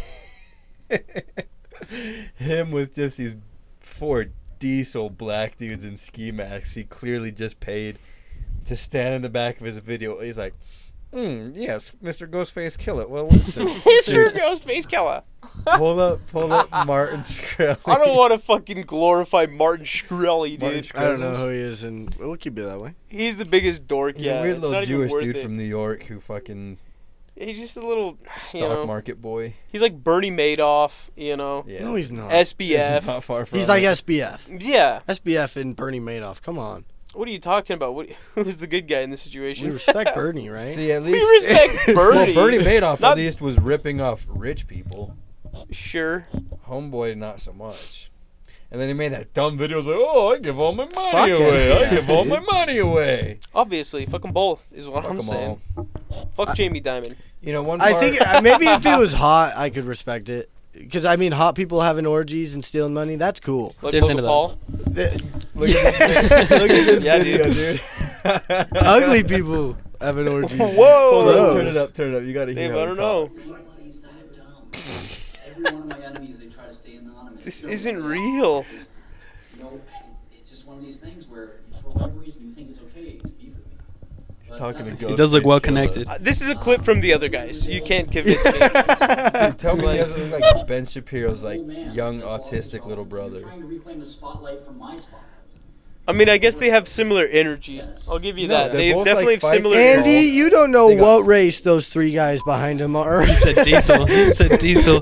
Speaker 1: him with just these 4 diesel black dudes in ski masks. He clearly just paid to stand in the back of his video. He's like, yes, Mr. Ghostface Killer. Well, listen,
Speaker 4: Mr. Ghostface Killer.
Speaker 1: pull up Martin Shkreli.
Speaker 4: I don't want to fucking glorify Martin Shkreli,
Speaker 1: Martin
Speaker 4: dude.
Speaker 1: Shkreli.
Speaker 3: I don't know who he is, and we'll keep it that way.
Speaker 4: He's the biggest dork.
Speaker 1: He's
Speaker 4: yeah,
Speaker 1: a weird
Speaker 4: it's
Speaker 1: little
Speaker 4: not even
Speaker 1: Jewish
Speaker 4: worth
Speaker 1: dude
Speaker 4: it.
Speaker 1: from New York who fucking
Speaker 4: He's just a little,
Speaker 1: stock
Speaker 4: you know.
Speaker 1: market boy.
Speaker 4: He's like Bernie Madoff, you know.
Speaker 1: Yeah.
Speaker 3: No, he's not.
Speaker 4: SBF.
Speaker 1: Not far from
Speaker 3: He's like
Speaker 1: it.
Speaker 3: SBF.
Speaker 4: Yeah.
Speaker 3: SBF and Bernie Madoff. Come on.
Speaker 4: What are you talking about? Who's the good guy in this
Speaker 3: We
Speaker 4: situation?
Speaker 3: respect Bernie, right?
Speaker 1: See, at
Speaker 4: We
Speaker 1: least
Speaker 4: respect
Speaker 1: Well,
Speaker 4: Bernie.
Speaker 1: Bernie Madoff
Speaker 4: Not-
Speaker 1: at least was ripping off rich people.
Speaker 4: Sure.
Speaker 1: Homeboy, not so much. And then he made that dumb video. Was like, "Oh, I give all my money
Speaker 3: Fuck
Speaker 1: away.
Speaker 3: SBF,
Speaker 1: I give all
Speaker 3: dude.
Speaker 1: my money away."
Speaker 4: Obviously, fuck them both is what
Speaker 1: Fuck
Speaker 4: I'm
Speaker 1: 'em
Speaker 4: saying.
Speaker 1: all.
Speaker 4: Fuck Jamie Dimon.
Speaker 1: You know, one.
Speaker 3: I
Speaker 1: part-
Speaker 3: think maybe if he was hot, I could respect it. Because, I mean, hot people having orgies and stealing money, that's cool.
Speaker 4: Like
Speaker 2: Dave's
Speaker 4: Logan
Speaker 2: into that.
Speaker 4: Paul.
Speaker 1: Look at this, look at this
Speaker 4: Yeah,
Speaker 1: video,
Speaker 4: dude.
Speaker 1: dude.
Speaker 3: Ugly people having orgies.
Speaker 4: Whoa!
Speaker 1: Hold on,
Speaker 3: Gross.
Speaker 1: turn it up. You gotta hear.
Speaker 4: Dave, I don't know.
Speaker 5: Everybody's that dumb. Every one of my enemies, they try to stay anonymous.
Speaker 4: This
Speaker 5: You know,
Speaker 4: isn't
Speaker 5: like,
Speaker 4: real.
Speaker 5: You know, it's just one of these things where, for whatever reason, you think it's okay to be with me.
Speaker 1: He's
Speaker 5: But
Speaker 1: talking to
Speaker 5: that's
Speaker 1: Ghost.
Speaker 2: He does look well connected.
Speaker 4: This is a clip from the other guys. You can't convince me.
Speaker 1: Dude, tell me he
Speaker 4: Like-
Speaker 1: doesn't look like Ben Shapiro's
Speaker 5: an
Speaker 1: like
Speaker 5: old man
Speaker 1: young
Speaker 5: that's lost his
Speaker 1: autistic little
Speaker 5: tolerance, and
Speaker 1: brother.
Speaker 5: you're trying to reclaim the spotlight from my spotlight.
Speaker 4: I mean, I guess they have similar energy. I'll give you
Speaker 1: No,
Speaker 4: that.
Speaker 1: they're
Speaker 4: They
Speaker 1: both,
Speaker 4: definitely
Speaker 1: like,
Speaker 4: have similar
Speaker 1: 5'8".
Speaker 3: Andy,
Speaker 4: energy.
Speaker 3: you don't know
Speaker 1: They got-
Speaker 3: what race those three guys behind him are.
Speaker 2: He said diesel. He said diesel.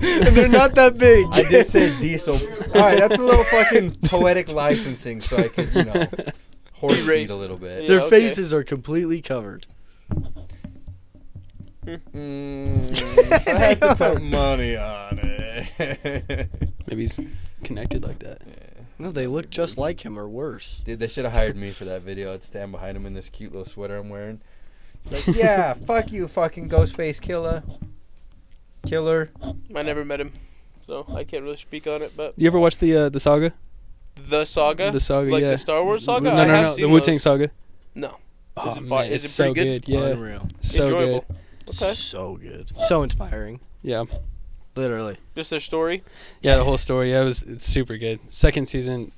Speaker 3: And they're not that big.
Speaker 1: I did say diesel. All right, that's a little fucking poetic licensing, so I could, horse feed a little bit.
Speaker 4: Yeah,
Speaker 3: Their
Speaker 4: okay.
Speaker 3: faces are completely covered.
Speaker 1: If I had to put money on it.
Speaker 2: Maybe he's connected like that.
Speaker 3: No, they look just like him or worse.
Speaker 1: Dude, they should have hired me for that video. I'd stand behind him in this cute little sweater I'm wearing. Like, yeah, fuck you, fucking Ghostface killer.
Speaker 4: I never met him, so I can't really speak on it. But
Speaker 2: You ever watch the saga?
Speaker 4: the saga,
Speaker 2: The saga,
Speaker 4: like
Speaker 2: yeah.
Speaker 4: the Star Wars saga,
Speaker 2: No,
Speaker 4: I
Speaker 2: no,
Speaker 4: have
Speaker 2: no.
Speaker 4: seen
Speaker 2: The Wu-Tang
Speaker 4: those.
Speaker 2: saga.
Speaker 4: No,
Speaker 2: Oh,
Speaker 4: Is it fun?
Speaker 2: man,
Speaker 4: Is
Speaker 2: it's
Speaker 4: it
Speaker 2: so
Speaker 4: pretty
Speaker 2: good.
Speaker 4: good?
Speaker 2: Yeah,
Speaker 3: Unreal.
Speaker 2: so
Speaker 4: enjoyable.
Speaker 2: good.
Speaker 4: Okay,
Speaker 3: So good. So inspiring.
Speaker 2: Yeah,
Speaker 3: Literally.
Speaker 4: just their story.
Speaker 2: yeah. The whole story. Yeah, it's super good. Second season.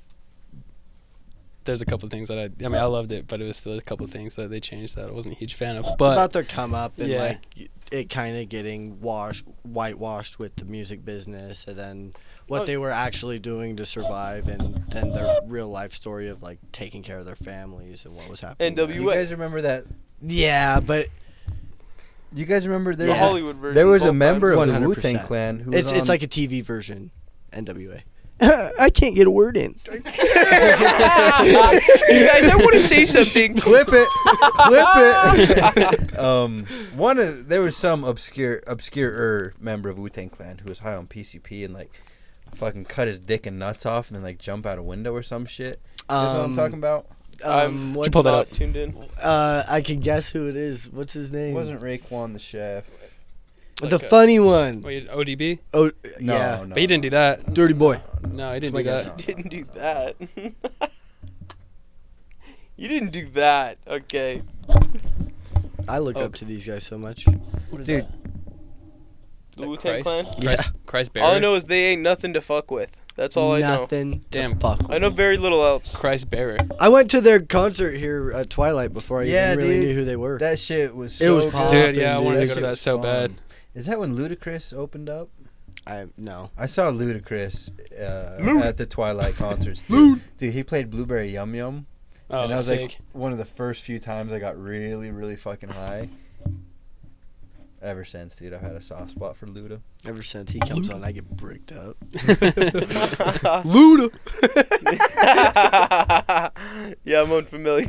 Speaker 2: There's a couple of things that I mean, I loved it, but it was still a couple of things that they changed that I wasn't a huge fan of.
Speaker 3: It's
Speaker 2: But
Speaker 3: about their come up and
Speaker 2: Yeah.
Speaker 3: like it kind of getting whitewashed with the music business, and then what
Speaker 4: Oh.
Speaker 3: they were actually doing to survive, and then their real life story of like taking care of their families and what was happening. there.
Speaker 4: NWA.
Speaker 1: You guys remember that?
Speaker 3: Yeah, but
Speaker 1: You guys remember there?
Speaker 4: The
Speaker 3: Yeah.
Speaker 4: Hollywood version.
Speaker 1: There was a
Speaker 4: both
Speaker 1: member
Speaker 4: times.
Speaker 1: of the
Speaker 3: 100%.
Speaker 1: Wu-Tang Clan who was
Speaker 3: it's
Speaker 1: on-
Speaker 3: like a TV version. NWA. I can't get a word in.
Speaker 4: You guys, I want to say something.
Speaker 1: clip it. There was some obscure member of Wu-Tang Clan who was high on PCP and like fucking cut his dick and nuts off and then like jump out a window or some shit. You know what I'm talking about?
Speaker 4: I'm
Speaker 3: what,
Speaker 2: you pull that
Speaker 4: Not
Speaker 2: up.
Speaker 4: tuned in.
Speaker 3: I can guess who it is. What's his
Speaker 1: It
Speaker 3: name?
Speaker 1: wasn't Raekwon the chef.
Speaker 2: Like
Speaker 3: the
Speaker 2: a-
Speaker 3: funny one.
Speaker 2: Wait, ODB?
Speaker 3: Oh,
Speaker 1: No,
Speaker 3: yeah.
Speaker 1: no.
Speaker 2: But he didn't do that.
Speaker 3: Dirty boy.
Speaker 2: No, he didn't
Speaker 3: my
Speaker 2: do
Speaker 3: guess.
Speaker 2: that.
Speaker 4: Didn't do that. You didn't do that. Okay.
Speaker 3: I look
Speaker 2: Oh.
Speaker 3: up to these guys so much.
Speaker 2: What is
Speaker 1: Dude.
Speaker 2: that?
Speaker 4: The
Speaker 2: that
Speaker 4: Wu-Tang
Speaker 2: Christ?
Speaker 4: Clan.
Speaker 3: Yeah.
Speaker 2: Christ Bearer.
Speaker 4: All I know is they ain't nothing to fuck with. That's all I know.
Speaker 3: Nothing.
Speaker 2: Damn.
Speaker 3: To fuck
Speaker 4: I know
Speaker 3: with.
Speaker 4: very little else.
Speaker 2: Christ Bearer.
Speaker 3: I went to their concert here at Twilight before I
Speaker 1: Yeah,
Speaker 3: even really
Speaker 1: dude.
Speaker 3: knew who they were.
Speaker 1: That shit was
Speaker 3: It
Speaker 1: so
Speaker 3: was
Speaker 1: good.
Speaker 3: poppin',
Speaker 2: Dude, yeah, I
Speaker 3: dude.
Speaker 2: wanted to
Speaker 1: That
Speaker 2: go to
Speaker 1: shit
Speaker 2: that
Speaker 1: was
Speaker 2: so
Speaker 1: fun.
Speaker 2: bad.
Speaker 1: Is that when Ludacris opened up?
Speaker 3: No.
Speaker 1: I saw Ludacris at the Twilight concerts. Dude, he played Blueberry Yum Yum.
Speaker 2: Oh,
Speaker 1: And that was
Speaker 2: sick.
Speaker 1: like one of the first few times I got really, really fucking high. Ever since, dude, I've had a soft spot for Luda.
Speaker 3: Ever since he comes on, I get bricked up.
Speaker 4: Luda. Yeah, I'm unfamiliar.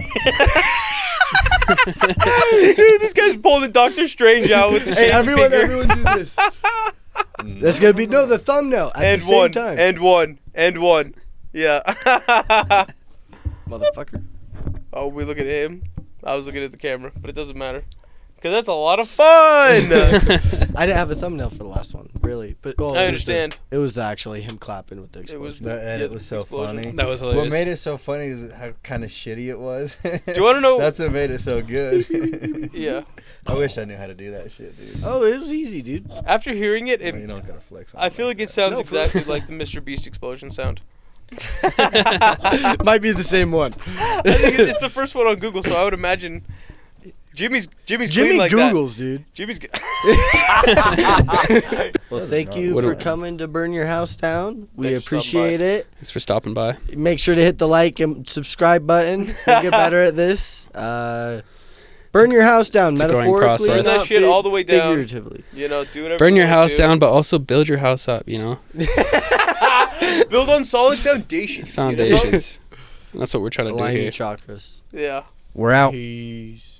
Speaker 4: Dude, this guy's pulling Doctor Strange out with the
Speaker 3: Hey,
Speaker 4: shaky
Speaker 3: everyone,
Speaker 4: finger.
Speaker 3: everyone do this. That's gonna be the thumbnail at
Speaker 4: And
Speaker 3: the same
Speaker 4: one,
Speaker 3: time.
Speaker 4: and one. Yeah.
Speaker 3: Motherfucker.
Speaker 4: Oh, we look at him. I was looking at the camera, but it doesn't matter. Because that's a lot of fun.
Speaker 3: I didn't have a thumbnail for the last one, really. But well,
Speaker 4: I understand.
Speaker 3: It was actually him clapping with the
Speaker 4: It was-
Speaker 3: explosion.
Speaker 1: And
Speaker 4: Yeah,
Speaker 1: it was so
Speaker 4: explosion.
Speaker 1: funny.
Speaker 2: That was
Speaker 1: What
Speaker 2: hilarious.
Speaker 1: made it so funny is how kind of shitty it was.
Speaker 4: Do you want to know?
Speaker 1: That's what made it so good.
Speaker 4: Yeah.
Speaker 1: I wish I knew how to do that shit, dude.
Speaker 3: Oh, it was easy, dude.
Speaker 4: After hearing it,
Speaker 1: You don't gotta flex on
Speaker 4: I
Speaker 1: it
Speaker 4: feel
Speaker 1: like
Speaker 4: like it
Speaker 1: that.
Speaker 4: sounds
Speaker 3: No, for-
Speaker 4: exactly like the Mr. Beast explosion sound.
Speaker 3: Might be the same one.
Speaker 4: I think it's the first one on Google, so I would imagine Jimmy's
Speaker 3: Jimmy
Speaker 4: clean like
Speaker 3: Googles, dude.
Speaker 4: that. Jimmy's.
Speaker 3: Well,
Speaker 1: Doesn't
Speaker 3: thank
Speaker 1: matter.
Speaker 3: you
Speaker 2: What
Speaker 3: for
Speaker 2: do-
Speaker 3: coming to burn your house down. We
Speaker 4: Thanks for stopping by.
Speaker 3: appreciate it.
Speaker 2: Thanks for stopping by.
Speaker 3: Make sure to hit the like and subscribe button. We'll get better at this. Burn your house down,
Speaker 2: it's a growing
Speaker 3: metaphorically,
Speaker 2: process.
Speaker 4: Burn that
Speaker 3: not
Speaker 4: shit all the way down.
Speaker 3: figuratively.
Speaker 4: You know, do whatever.
Speaker 2: Burn
Speaker 4: you
Speaker 2: your
Speaker 4: wanna
Speaker 2: house
Speaker 4: do.
Speaker 2: down, but also build your house up, you know?
Speaker 4: Build on solid foundations. you know?
Speaker 2: Foundations. That's what we're trying to do
Speaker 3: Align your
Speaker 2: here.
Speaker 3: chakras.
Speaker 4: Yeah.
Speaker 1: We're out.
Speaker 3: Peace.